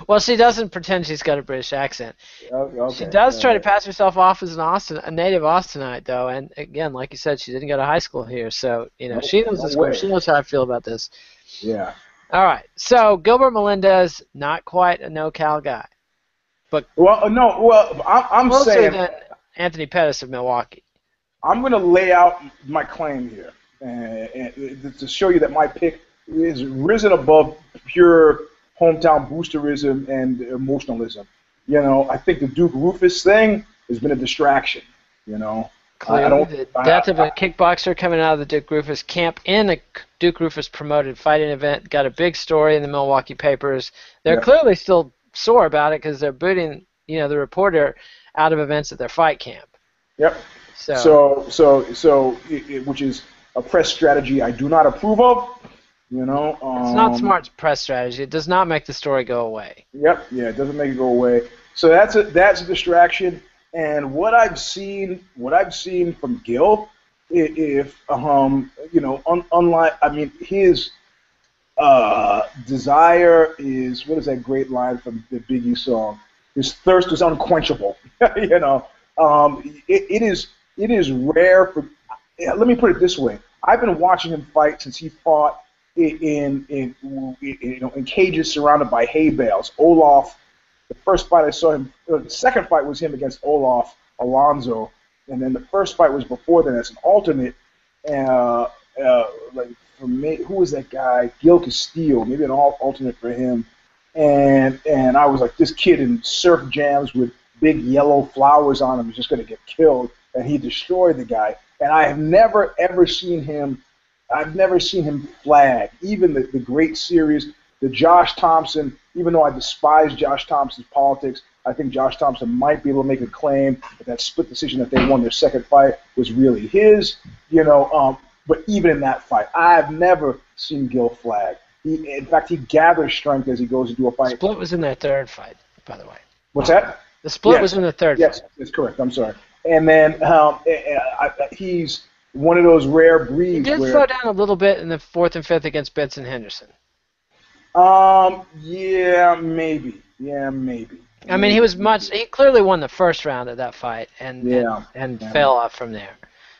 Well, she doesn't pretend she's got a British accent. Okay. She does try to pass herself off as a native Austinite, though. And again, like you said, she didn't go to high school here, so she knows the score. She knows how I feel about this. Yeah. All right. So Gilbert Melendez, not quite a no-cal guy, but I'm closer saying than Anthony Pettis of Milwaukee. I'm going to lay out my claim here, and to show you that my pick is risen above pure hometown boosterism and emotionalism. You know, I think the Duke Rufus thing has been a distraction. You know, Clearly, the death of a kickboxer coming out of the Duke Rufus camp in a Duke Rufus promoted fighting event got a big story in the Milwaukee papers. They're clearly still sore about it because they're booting, the reporter out of events at their fight camp. Yep. Which is a press strategy I do not approve of. You know, it's not smart press strategy. It does not make the story go away. Yep. Yeah, it doesn't make it go away. So that's a distraction. And what I've seen from Gil, unlike, his desire is, what is that great line from the Biggie song? His thirst is unquenchable. You know, it is rare for. Let me put it this way: I've been watching him fight since he fought in cages surrounded by hay bales. Olaf. The first fight I saw him, the second fight was him against Olaf Alonso, and then the first fight was before then as an alternate. Like for me, who was that guy? Gil Castillo, maybe an alternate for him. And I was like, this kid in surf jams with big yellow flowers on him is just going to get killed, and he destroyed the guy. And I have never ever seen him. I've never seen him flag. Even the great series, the Josh Thompson. Even though I despise Josh Thompson's politics, I think Josh Thompson might be able to make a claim that split decision that they won their second fight was really his. You know, but even in that fight, I've never seen Gil flag. In fact, he gathers strength as he goes into a fight. The split was in their third fight, by the way. What's that? The split was in the third fight. Yes, that's correct. I'm sorry. And then he's one of those rare breeds. He did slow down a little bit in the fourth and fifth against Benson Henderson. Yeah, maybe. I mean, he clearly won the first round of that fight and fell off from there.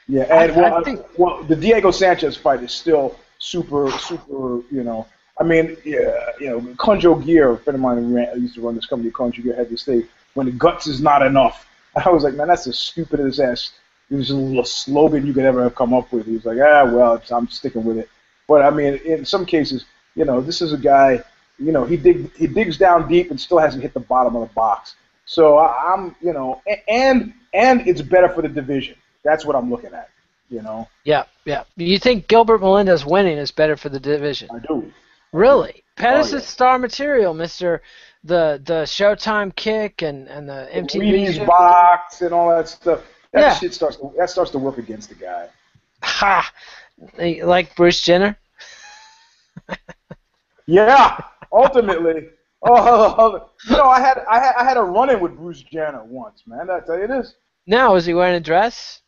Yeah, and the Diego Sanchez fight is still super, you know. I mean, Conjo Gear, a friend of mine who used to run this company, Conjo Gear, had to say, when the guts is not enough. I was like, man, that's the stupidest ass. It was a little slogan you could ever have come up with. He was like, I'm sticking with it. But I mean, in some cases, this is a guy, he digs down deep and still hasn't hit the bottom of the box. So and it's better for the division. That's what I'm looking at, Yeah. You think Gilbert Melendez winning is better for the division? I do. Really? Pettis is star material, Mr. The Showtime kick and the MTV Wheaties box and all that stuff. Shit starts to work against the guy. Ha! Like Bruce Jenner? Yeah, ultimately. I had a run-in with Bruce Jenner once, man. Did I tell you this? No, was he wearing a dress?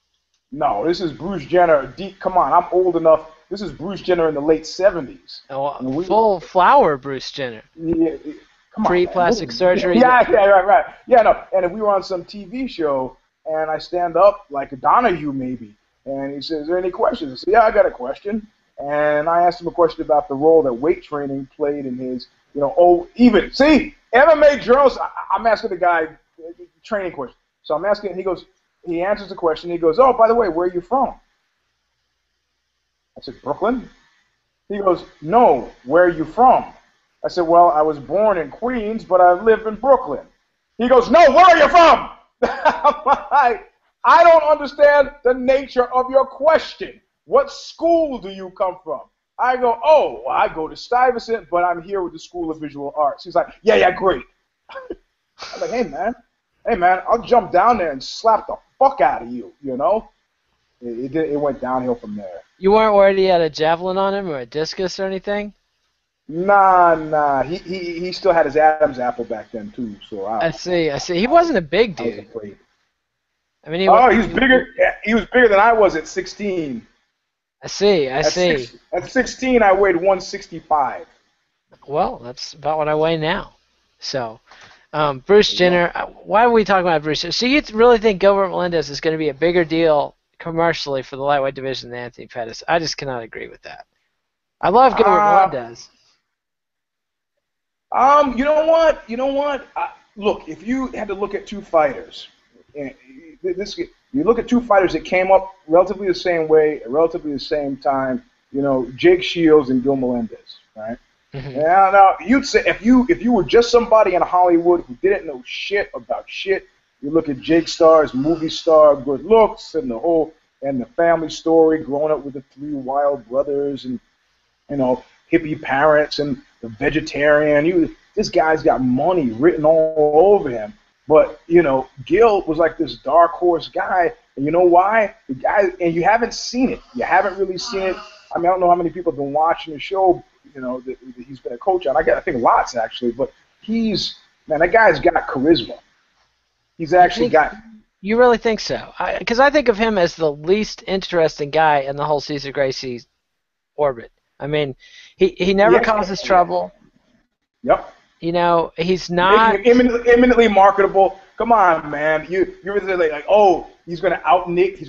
No, this is Bruce Jenner. Come on, I'm old enough. This is Bruce Jenner in the late 70s. Oh, full flower Bruce Jenner. Yeah, come on, pre-plastic surgery. Yeah, right. Yeah, no. And if we were on some TV show, and I stand up like a Donahue maybe, and he says, "Is there any questions?" I said, "Yeah, I got a question." And I asked him a question about the role that weight training played in his, MMA journalists. I'm asking the guy training question. So I'm asking, he answers the question. He goes, "Oh, by the way, where are you from?" I said, "Brooklyn." He goes, "No, where are you from?" I said, "Well, I was born in Queens, but I live in Brooklyn." He goes, "No, where are you from?" I'm like, I don't understand the nature of your question. What school do you come from? I go, I go to Stuyvesant, but I'm here with the School of Visual Arts. He's like, yeah, great. I'm like, hey, man, I'll jump down there and slap the fuck out of you, It went downhill from there. You weren't worried he had a javelin on him or a discus or anything? Nah. He still had his Adam's apple back then, too. So I see. He wasn't a big dude. I was afraid. I mean, he was bigger. He was bigger than I was at 16. I see. At 16, I weighed 165. Well, that's about what I weigh now. So, Bruce Jenner, why are we talking about Bruce Jenner? So you really think Gilbert Melendez is going to be a bigger deal commercially for the lightweight division than Anthony Pettis? I just cannot agree with that. I love Gilbert Melendez. You know what? Look, if you had to look at two fighters, you look at two fighters that came up relatively the same way, at relatively the same time, Jake Shields and Gil Melendez, right? Mm-hmm. Yeah, now you'd say if you were just somebody in Hollywood who didn't know shit about shit, you look at Jake Starr's movie star, good looks, and the family story, growing up with the three wild brothers, and hippie parents, and the vegetarian. This guy's got money written all over him. But Gil was like this dark horse guy, and you know why? The guy, and you haven't seen it. You haven't really seen it. I mean, I don't know how many people have been watching the show. That he's been a coach on. I think lots actually, but that guy's got charisma. He's actually got. You really think so? Because I think of him as the least interesting guy in the whole Cesar Gracie orbit. I mean, he never causes trouble. Yep. He's not eminently marketable. Come on, man. You really like, oh, he's gonna out Nick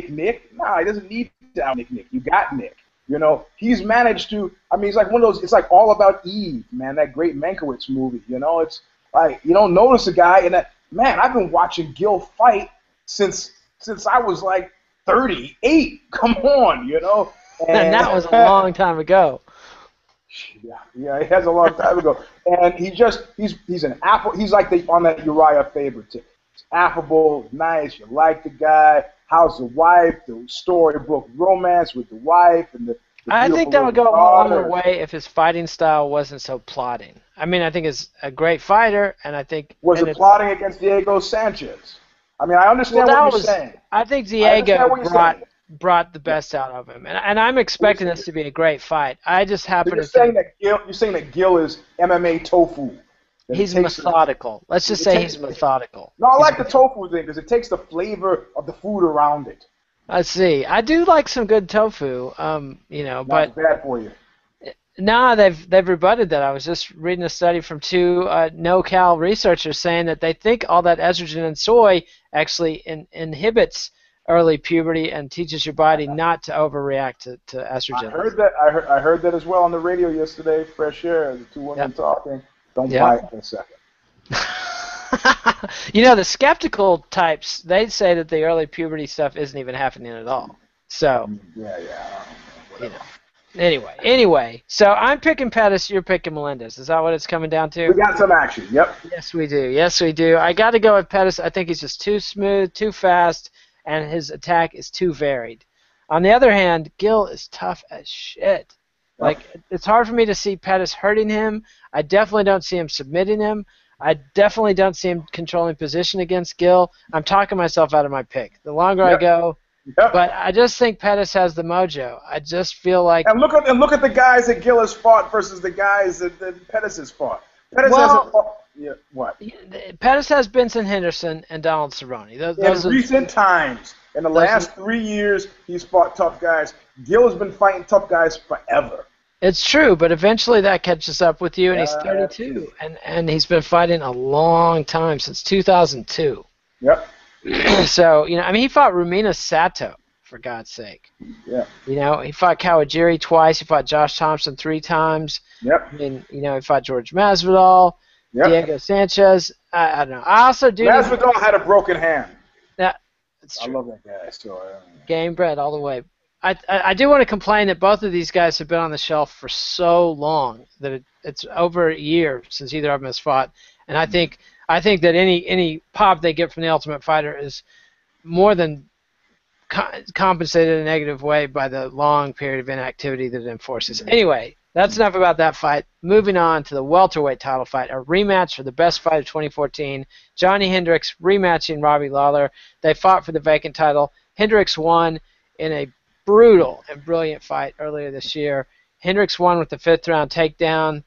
Nick. Nah, he doesn't need to out Nick. You got Nick. He's managed to. I mean, he's like one of those. It's like All About Eve, man. That great Mankiewicz movie. It's like you don't notice a guy, and man, I've been watching Gil fight since I was like 38. Come on, And that was a long time ago. Yeah, he has a long time ago, and he's an affable. He's like on that Uriah Faber tip. He's affable, nice. You like the guy. How's the wife? The storybook romance with the wife and the I think that would go a longer way if his fighting style wasn't so plotting. I mean, I think he's a great fighter, and I think was it plotting against Diego Sanchez? I mean, I understand what you're saying. I think Diego brought the best out of him, and I'm expecting this to be a great fight. I just happen to think you're saying that Gil is MMA tofu. He's methodical. Let's just say he's methodical. No, I like the tofu thing because it takes the flavor of the food around it. Let's see. I do like some good tofu. Not but bad for you. No, they've rebutted that. I was just reading a study from two no-cal researchers saying that they think all that estrogen in soy actually inhibits early puberty and teaches your body not to overreact to estrogen. I heard that. I heard that as well on the radio yesterday. Fresh Air, the two women talking. Don't buy it for a second. The skeptical types, they say that the early puberty stuff isn't even happening at all. So Anyway, so I'm picking Pettis, you're picking Melendez. Is that what it's coming down to? We got some action. Yep. Yes, we do. I got to go with Pettis. I think he's just too smooth, too fast, and his attack is too varied. On the other hand, Gil is tough as shit. It's hard for me to see Pettis hurting him. I definitely don't see him submitting him. I definitely don't see him controlling position against Gil. I'm talking myself out of my pick. The longer I go, but I just think Pettis has the mojo. I just feel like. And look at the guys that Gil has fought versus the guys that Pettis has fought. Pettis hasn't fought. Yeah, what? Pettis has Benson Henderson and Donald Cerrone. Those in recent times, in the last 3 years, he's fought tough guys. Gil has been fighting tough guys forever. It's true, but eventually that catches up with you, and he's 32, and he's been fighting a long time, since 2002. Yep. So, he fought Rumina Sato, for God's sake. Yeah. He fought Kawajiri twice. He fought Josh Thompson 3 times. Yep. And, he fought George Masvidal, Diego Sanchez. I don't know. I also do. Masvidal had a broken hand. That's true. I love that guy. So, game bred all the way. I do want to complain that both of these guys have been on the shelf for so long that it's over a year since either of them has fought, and I think that any pop they get from the Ultimate Fighter is more than compensated in a negative way by the long period of inactivity that it enforces. Anyway, that's enough about that fight. Moving on to the welterweight title fight, a rematch for the best fight of 2014. Johnny Hendricks rematching Robbie Lawler. They fought for the vacant title. Hendricks won in a brutal and brilliant fight earlier this year. Hendricks won with the 5th round takedown.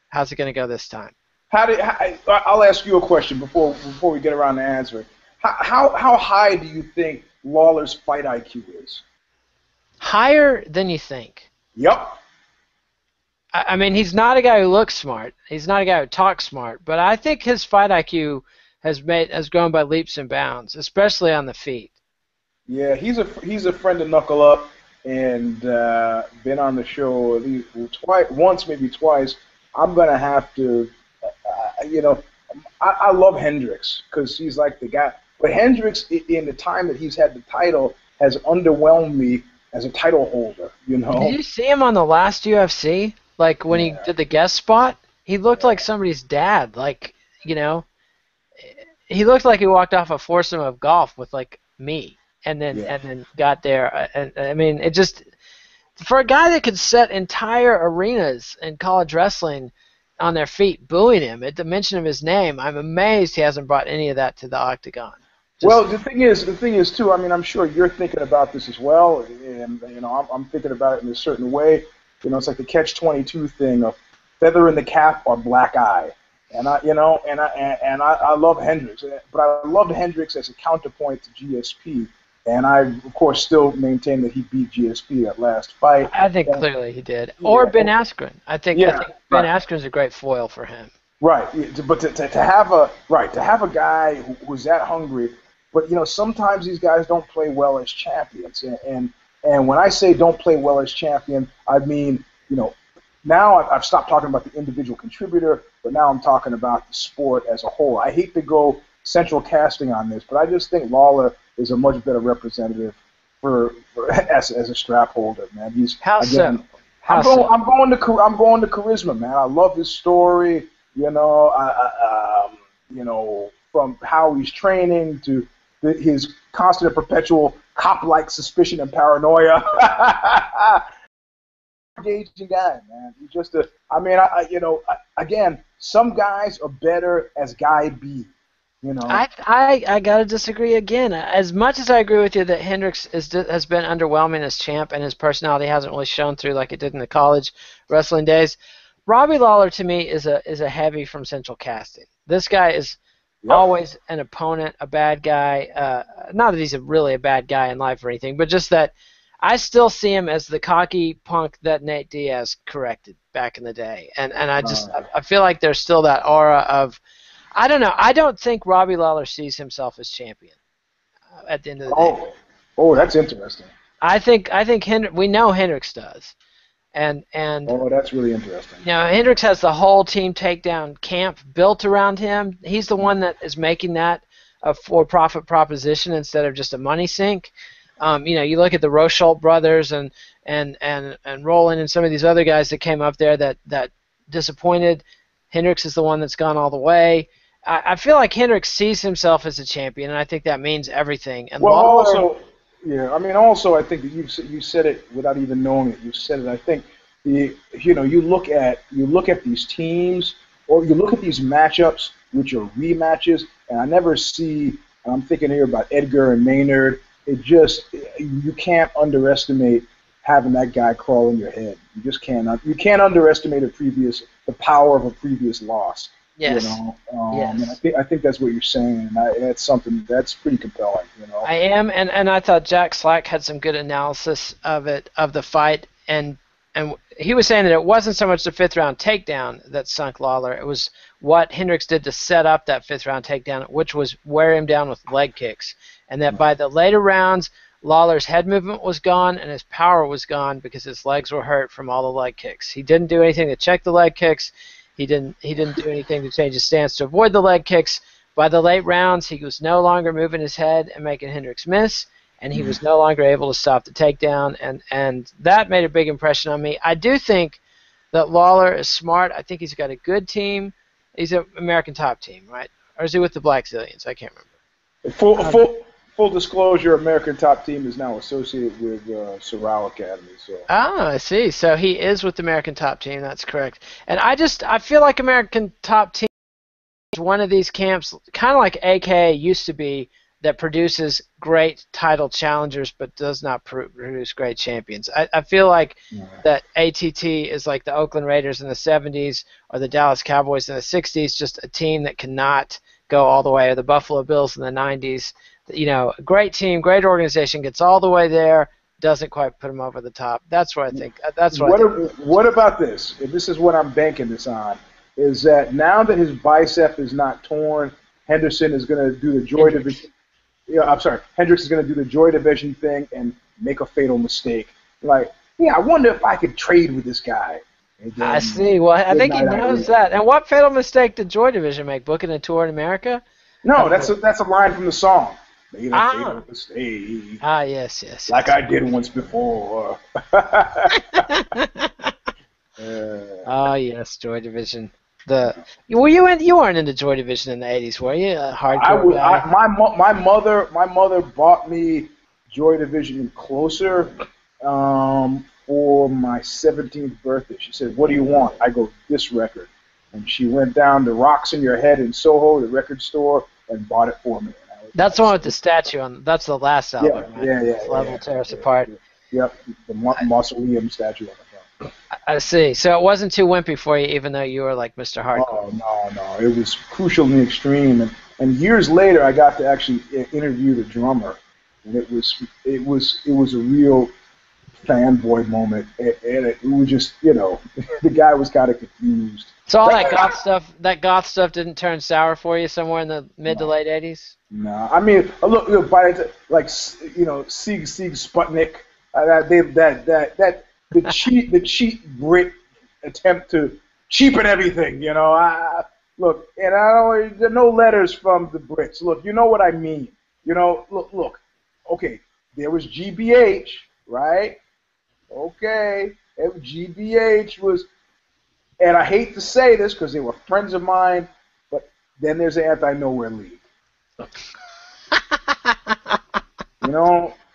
How's it going to go this time? I'll ask you a question before we get around to answering. How high do you think Lawler's fight IQ is? Higher than you think. Yep. I mean, he's not a guy who looks smart. He's not a guy who talks smart. But I think his fight IQ has grown by leaps and bounds, especially on the feet. Yeah, he's a friend of Knuckle Up, and been on the show at least once, maybe twice. I'm gonna have to, I love Hendricks because he's like the guy. But Hendricks, in the time that he's had the title, has underwhelmed me as a title holder. Did you see him on the last UFC? Like when he did the guest spot, he looked like somebody's dad. Like, you know, he looked like he walked off a foursome of golf with like me, and then got there. And I mean, it just for a guy that could set entire arenas in college wrestling on their feet, booing him at the mention of his name, I'm amazed he hasn't brought any of that to the octagon. Well, the thing is too. I mean, I'm sure you're thinking about this as well, and you know, I'm thinking about it in a certain way. You know, it's like the catch-22 thing of feather in the cap or black eye. And I love Hendricks, but I loved Hendricks as a counterpoint to GSP. And I, of course, still maintain that he beat GSP that last fight. I think clearly he did. Or Ben Askren. I think Ben Askren's a great foil for him. Right, but to have a guy who's that hungry. But you know, sometimes these guys don't play well as champions, and when I say don't play well as champion, I mean, you know, now I've stopped talking about the individual contributor, but now I'm talking about the sport as a whole. I hate to go central casting on this, but I just think Lawler is a much better representative for as a strap holder, man. He's I'm going to charisma, man. I love his story. You know, you know, from how he's training to his constant and perpetual cop-like suspicion and paranoia. Engaging guy, man. He's just again, some guys are better as guy B. You know, I gotta disagree again. As much as I agree with you that Hendricks has been underwhelming as champ and his personality hasn't really shown through like it did in the college wrestling days, Robbie Lawler to me is a heavy from central casting. This guy is always an opponent, a bad guy. Not that he's really a bad guy in life or anything, but just that I still see him as the cocky punk that Nate Diaz corrected back in the day. And I feel like there's still that aura of, I don't know. I don't think Robbie Lawler sees himself as champion at the end of the day. Oh, that's interesting. I think we know Hendricks does. And that's really interesting. You know, Hendricks has the whole Team Takedown camp built around him. He's the one that is making that a for-profit proposition instead of just a money sink. You know, you look at the Rochold brothers and Roland and some of these other guys that came up there that disappointed. Hendricks is the one that's gone all the way. I feel like Hendricks sees himself as a champion, and I think that means everything. And also I think that you said it without even knowing it. You said it. I think you look at these teams or you look at these matchups which are rematches, and I never see. I'm thinking here about Edgar and Maynard. It just you can't underestimate having that guy crawl in your head. You just cannot. You can't underestimate the power of a previous loss. Yes. You know, yes. And I think that's what you're saying, and that's something that's pretty compelling. You know. I am, and I thought Jack Slack had some good analysis of the fight, and he was saying that it wasn't so much the fifth round takedown that sunk Lawler. It was what Hendricks did to set up that fifth round takedown, which was wear him down with leg kicks, and that by the later rounds, Lawler's head movement was gone and his power was gone because his legs were hurt from all the leg kicks. He didn't do anything to check the leg kicks. He didn't do anything to change his stance to avoid the leg kicks. By the late rounds, he was no longer moving his head and making Hendricks miss, and he was no longer able to stop the takedown, and that made a big impression on me. I do think that Lawler is smart. I think he's got a good team. He's an American Top Team, right? Or is he with the Black Zillions? I can't remember. Full disclosure, American Top Team is now associated with Sorrel Academy. So. Ah, I see. So he is with the American Top Team. That's correct. And I feel like American Top Team is one of these camps, kind of like AK used to be, that produces great title challengers but does not produce great champions. I feel like that ATT is like the Oakland Raiders in the 70s or the Dallas Cowboys in the 60s, just a team that cannot go all the way, or the Buffalo Bills in the 90s. You know, a great team, great organization, gets all the way there, doesn't quite put them over the top. That's what I think. What about this? This is what I'm banking this on, is that now that his bicep is not torn, Henderson is going to do the Joy Division. Hendricks is going to do the Joy Division thing and make a fatal mistake. Like, I wonder if I could trade with this guy. I see. Well, I think he knows that. And what fatal mistake did Joy Division make? Booking a tour in America? No, that's a line from the song. Made a fatal mistake. Ah, yes. Like I did once before. Oh yes, Joy Division. Were you weren't into Joy Division in the '80s, were you? A hardcore guy. My mother bought me Joy Division Closer for my 17th birthday. She said, "What do you want?" I go, "This record." And she went down to Rocks in Your Head in Soho, the record store, and bought it for me. That's the one with the statue on. That's the last album. Yeah, right? Love Will Tear Us Apart. Yep, the Mausoleum statue on the front. I see. So it wasn't too wimpy for you, even though you were like Mr. Hardcore. Oh, no. It was crucial in the extreme. And years later, I got to actually interview the drummer. And it was a real fanboy moment. And it was just, the guy was kind of confused. So all that goth stuff didn't turn sour for you somewhere in the mid to late 80s? No, I mean, look, by like, Sieg Sputnik, the cheap Brit attempt to cheapen everything, look, and there are no letters from the Brits. Look, you know what I mean. Look, okay, there was GBH, right? Okay, GBH was, and I hate to say this because they were friends of mine, but then there's the Anti-Nowhere League.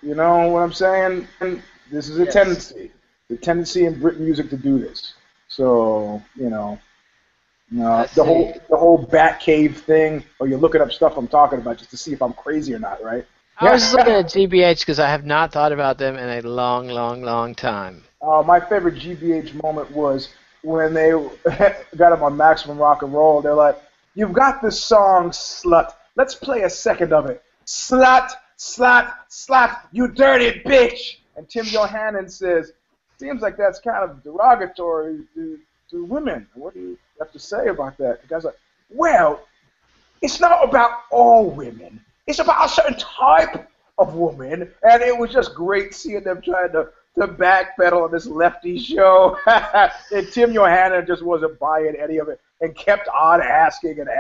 You know what I'm saying? And this is a tendency. The tendency in Brit music to do this. So, the whole Batcave thing, or you're looking up stuff I'm talking about just to see if I'm crazy or not, right? I was just looking at GBH because I have not thought about them in a long, long, long time. My favorite GBH moment was when they got them on Maximum Rock and Roll. They're like, "You've got this song, Slut. Let's play a second of it. Slut, slut, slut, you dirty bitch." And Tim Johannen says, "Seems like that's kind of derogatory to women. What do you have to say about that?" The guy's like, "Well, it's not about all women. It's about a certain type of woman." And it was just great seeing them trying to backpedal on this lefty show. And Tim Johannen just wasn't buying any of it and kept on asking, and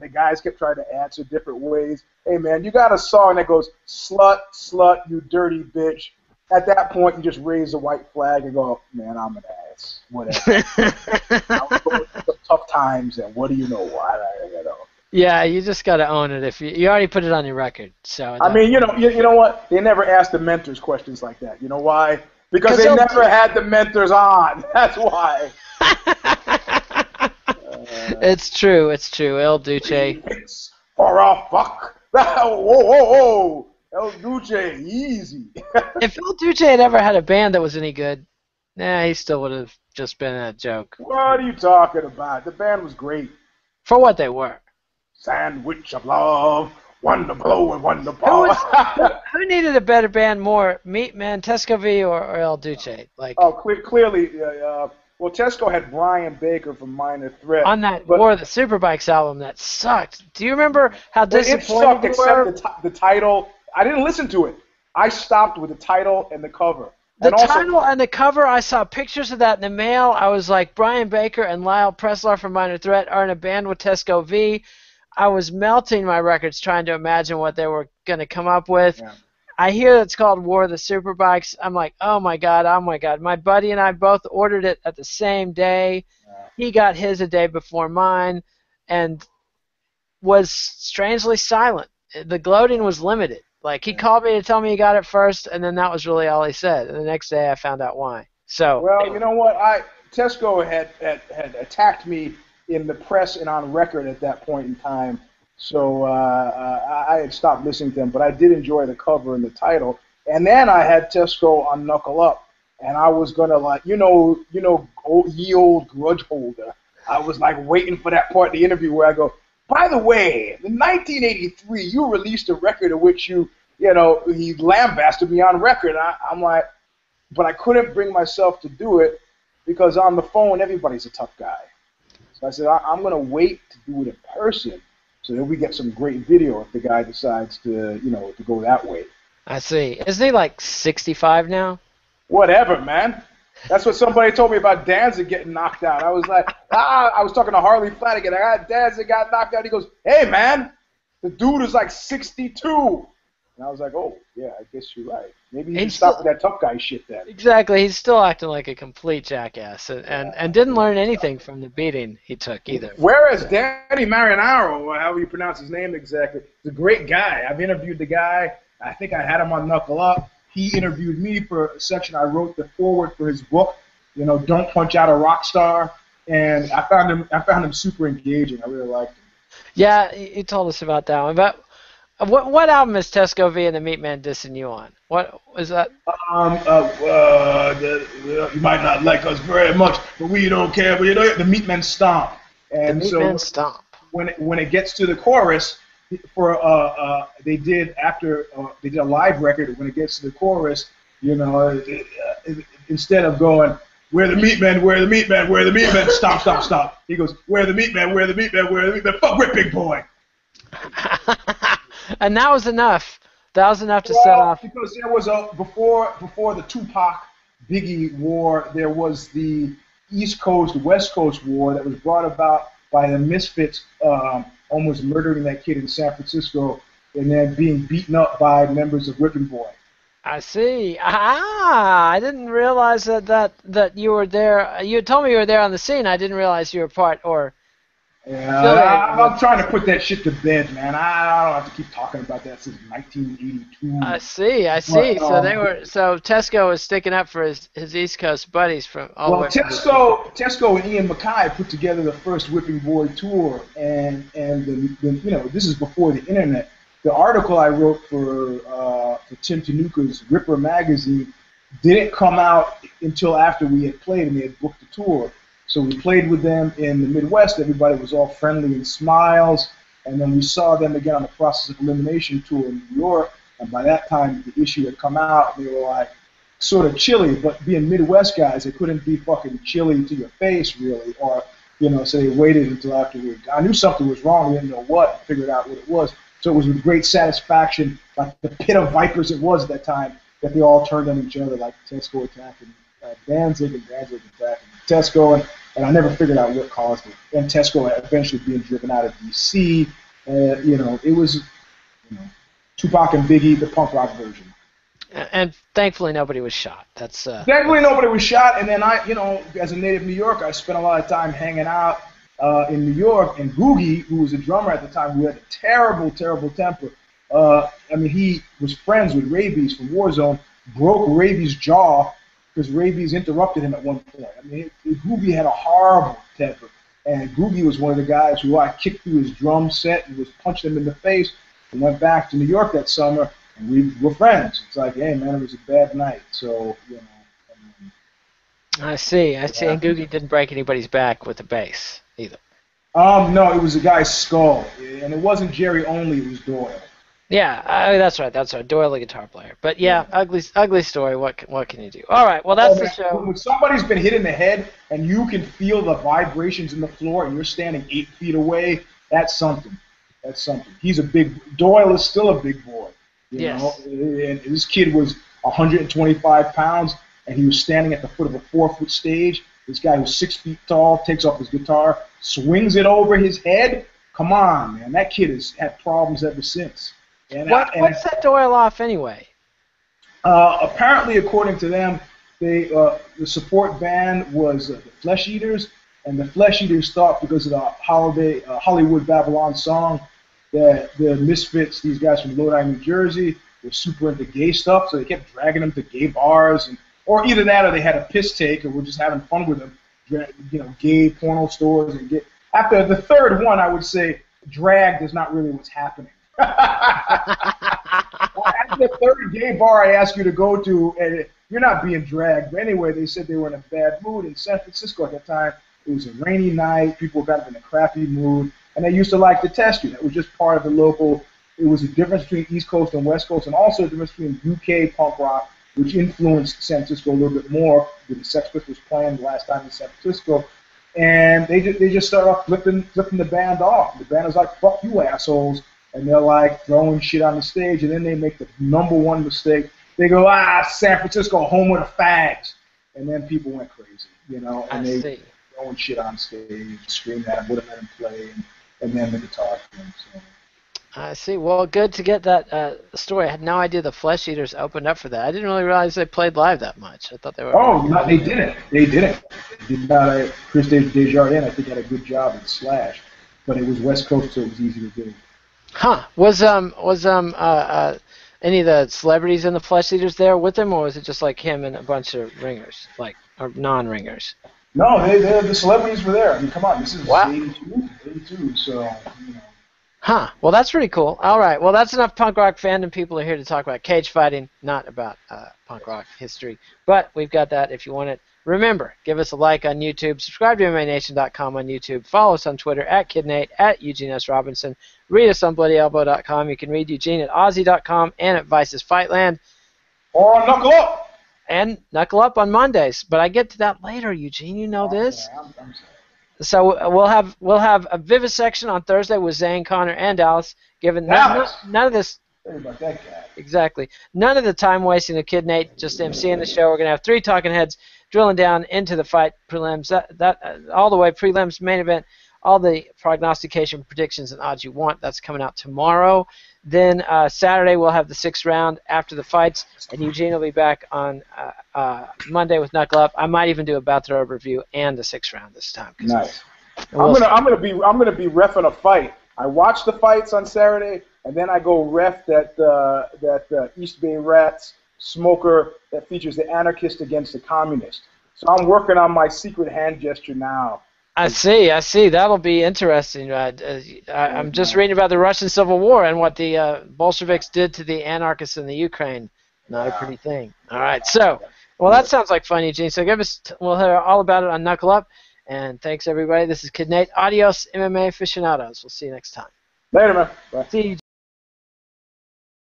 the guys kept trying to answer different ways. Hey, man, you got a song that goes, "Slut, slut, you dirty bitch." At that point, you just raise a white flag and go, "Man, I'm an ass. Whatever." I was going through some tough times, and what do you know? Yeah, you just got to own it. If you already put it on your record. So I mean, you know what? They never asked the mentors questions like that. You know why? Because they never had the mentors on. That's why. It's true. El Duce. For a fuck. Whoa. El Duce, easy. If El Duce had ever had a band that was any good, he still would have just been a joke. What are you talking about? The band was great. For what they were. Sandwich of love, one to blow and one to blow. Who needed a better band more, Meatman, Tesco V, or El Duce? Clearly, well, Tesco had Brian Baker from Minor Threat. On that War of the Superbikes album, that sucked. Do you remember how disappointing it sucked, except the title. I didn't listen to it. I stopped with the title and the cover. The title and the cover, I saw pictures of that in the mail. I was like, Brian Baker and Lyle Preslar from Minor Threat are in a band with Tesco V. I was melting my records trying to imagine what they were going to come up with. Yeah. I hear it's called War of the Superbikes. I'm like, oh my God. My buddy and I both ordered it at the same day. Yeah. He got his a day before mine and was strangely silent. The gloating was limited. Like, he called me to tell me he got it first, and then that was really all he said. And the next day I found out why. So, well, you know what? Tesco had attacked me in the press and on record at that point in time, so I had stopped listening to them, but I did enjoy the cover and the title. And then I had Tesco on Knuckle Up, and I was gonna ye old grudge holder. I was like waiting for that part of the interview where I go, "By the way, in 1983, you released a record in which he lambasted me on record." I'm like, but I couldn't bring myself to do it because on the phone everybody's a tough guy. So I said, I'm going to wait to do it in person so that we get some great video if the guy decides to go that way. I see. Isn't he like 65 now? Whatever, man. That's what somebody told me about Danzig getting knocked out. I was like, I was talking to Harley Flanagan. I got Danzig got knocked out. He goes, "Hey, man, the dude is like 62. And I was like, oh, yeah, I guess you're right. Maybe he should He's stop still, with that tough guy shit then. exactly. He's still acting like a complete jackass, and didn't learn anything from the beating he took either. Whereas Danny Marinaro, or however you pronounce his name exactly, is a great guy. I've interviewed the guy. I think I had him on Knuckle Up. He interviewed me for a section. I wrote the foreword for his book, Don't Punch Out a Rock Star. And I found him super engaging. I really liked him. Yeah, he told us about that one. But what album is Tesco V and the Meatman dissing you on? What is that? You might not like us very much, but we don't care. But the Meatmen Stomp. And the Meatmen Stomp. When it gets to the chorus, they did a live record. When it gets to the chorus, instead of going, "Where the meatmen, where the meatmen, where the meatmen," stop, stop, stop. He goes, "Where the meatmen, where the meatmen, where the meatmen." Fuck with Big Boy. And that was enough. That was enough to set off. Because there was before the Tupac Biggie war, there was the East Coast West Coast war that was brought about by the Misfits almost murdering that kid in San Francisco and then being beaten up by members of Whipping Boy. I see. I didn't realize that you were there. You told me you were there on the scene. I didn't realize you were part or. Yeah, I'm trying to put that shit to bed, man. I don't have to keep talking about that since 1982. I see. But, so Tesco was sticking up for his East Coast buddies from all the way. Tesco and Ian MacKaye put together the first Whipping Boy tour, and this is before the internet. The article I wrote for Tim Tenuka's Ripper magazine didn't come out until after we had played and they had booked the tour. So we played with them in the Midwest. Everybody was all friendly and smiles. And then we saw them again on the Process of Elimination tour in New York. And by that time, the issue had come out. And they were like sort of chilly. But being Midwest guys, they couldn't be fucking chilly to your face, really. Or, so they waited until after I knew something was wrong. We didn't know what. Figured out what it was. So it was with great satisfaction, like the pit of vipers it was at that time, that they all turned on each other, like Tesco attacking Danzig and Danzig attacking Tesco, and I never figured out what caused it. And Tesco eventually being driven out of D.C. It was, Tupac and Biggie, the punk rock version. And thankfully nobody was shot. Thankfully nobody was shot, and then I, as a native New Yorker, I spent a lot of time hanging out in New York, and Googie, who was a drummer at the time, who had a terrible, terrible temper. He was friends with Rabies from Warzone, broke Rabies' jaw because Rabies interrupted him at one point. Googie had a horrible temper, and Googie was one of the guys who I kicked through his drum set and was punching him in the face, and went back to New York that summer, and we were friends. It's like, hey, man, it was a bad night, so, I see. Yeah. And Googie didn't break anybody's back with the bass either. No, it was a guy's skull, and it wasn't Jerry only, it was Doyle. Yeah, that's right. Doyle, the guitar player. But yeah, ugly story. What can you do? All right. Well, that's the show. When somebody's been hit in the head and you can feel the vibrations in the floor and you're standing 8 feet away, that's something. Doyle is still a big boy. You know? And this kid was 125 pounds and he was standing at the foot of a 4-foot stage. This guy who's 6 feet tall takes off his guitar, swings it over his head. Come on, man. That kid has had problems ever since. What set Doyle off anyway? Apparently, according to them, the support band was the Flesh Eaters, and the Flesh Eaters thought because of the Hollywood Babylon song that the Misfits, these guys from Lodi, New Jersey, were super into gay stuff, so they kept dragging them to gay bars, or either that or they had a piss take, or were just having fun with them, gay porno stores. After the third one, I would say dragged is not really what's happening. After the third gay bar I asked you to go to, and you're not being dragged. But anyway, they said they were in a bad mood in San Francisco at that time. It was a rainy night. People were kind of in a crappy mood, and they used to like to test you. That was just part of the local. It was a difference between East Coast and West Coast, and also a difference between UK punk rock, which influenced San Francisco a little bit more, with the Sex Pistols playing the last time in San Francisco. And they just started off flipping the band off. The band was like, "Fuck you, assholes." And they're like throwing shit on the stage, and then they make the number one mistake. They go, San Francisco, home of the fags. And then people went crazy, and they throwing shit on stage, screaming at him, wouldn't let him play, and then the guitar thing. So. I see. Well, good to get that story. I had no idea the Flesh Eaters opened up for that. I didn't really realize they played live that much. I thought they were. Oh, no, they didn't. They didn't. They did not. Chris Desjardins, I think, had a good job in Slash, but it was West Coast, so it was easy to do. Huh? Was any of the celebrities in the Flesh Eaters there with him, or was it just like him and a bunch of ringers, like or non-ringers? No, the celebrities were there. I mean, come on, this is Wow. 82, so you know. Huh. Well, that's pretty cool. All right. Well, that's enough punk rock fandom. People are here to talk about cage fighting, not about punk rock history. But we've got that if you want it. Remember, give us a like on YouTube. Subscribe to MMANation.com on YouTube. Follow us on Twitter at KidNate, at Eugene S. Robinson. Read us on BloodyElbow.com. You can read Eugene at Aussie.com and at Vice's Fightland. Or Knuckle Up! And Knuckle Up on Mondays. But I get to that later, Eugene. You know this. I'm sorry. So we'll have a vivisection on Thursday with Zane, Connor, and Alice. Given none of this. Sorry about that guy. Exactly. None of the time wasting of Kid Nate, just emceeing the show. We're gonna have 3 talking heads drilling down into the fight prelims, all the way prelims, main event, all the prognostication, predictions, and odds you want. That's coming out tomorrow. Then Saturday we'll have the 6th round after the fights, and Eugene will be back on Monday with Knuckle Up. I might even do a bathrobe review and the 6th round this time. Nice. I'm gonna be reffing a fight. I watch the fights on Saturday, and then I go ref that East Bay Rats smoker that features the anarchist against the communist. So I'm working on my secret hand gesture now. I see. That'll be interesting. I'm just reading about the Russian Civil War and what the Bolsheviks did to the anarchists in the Ukraine. Not a pretty thing. All right. So, well, that sounds like fun, Eugene. So we'll hear all about it on Knuckle Up. And thanks, everybody. This is Kid Nate. Adios, MMA aficionados. We'll see you next time. Later, man. Bye. See you.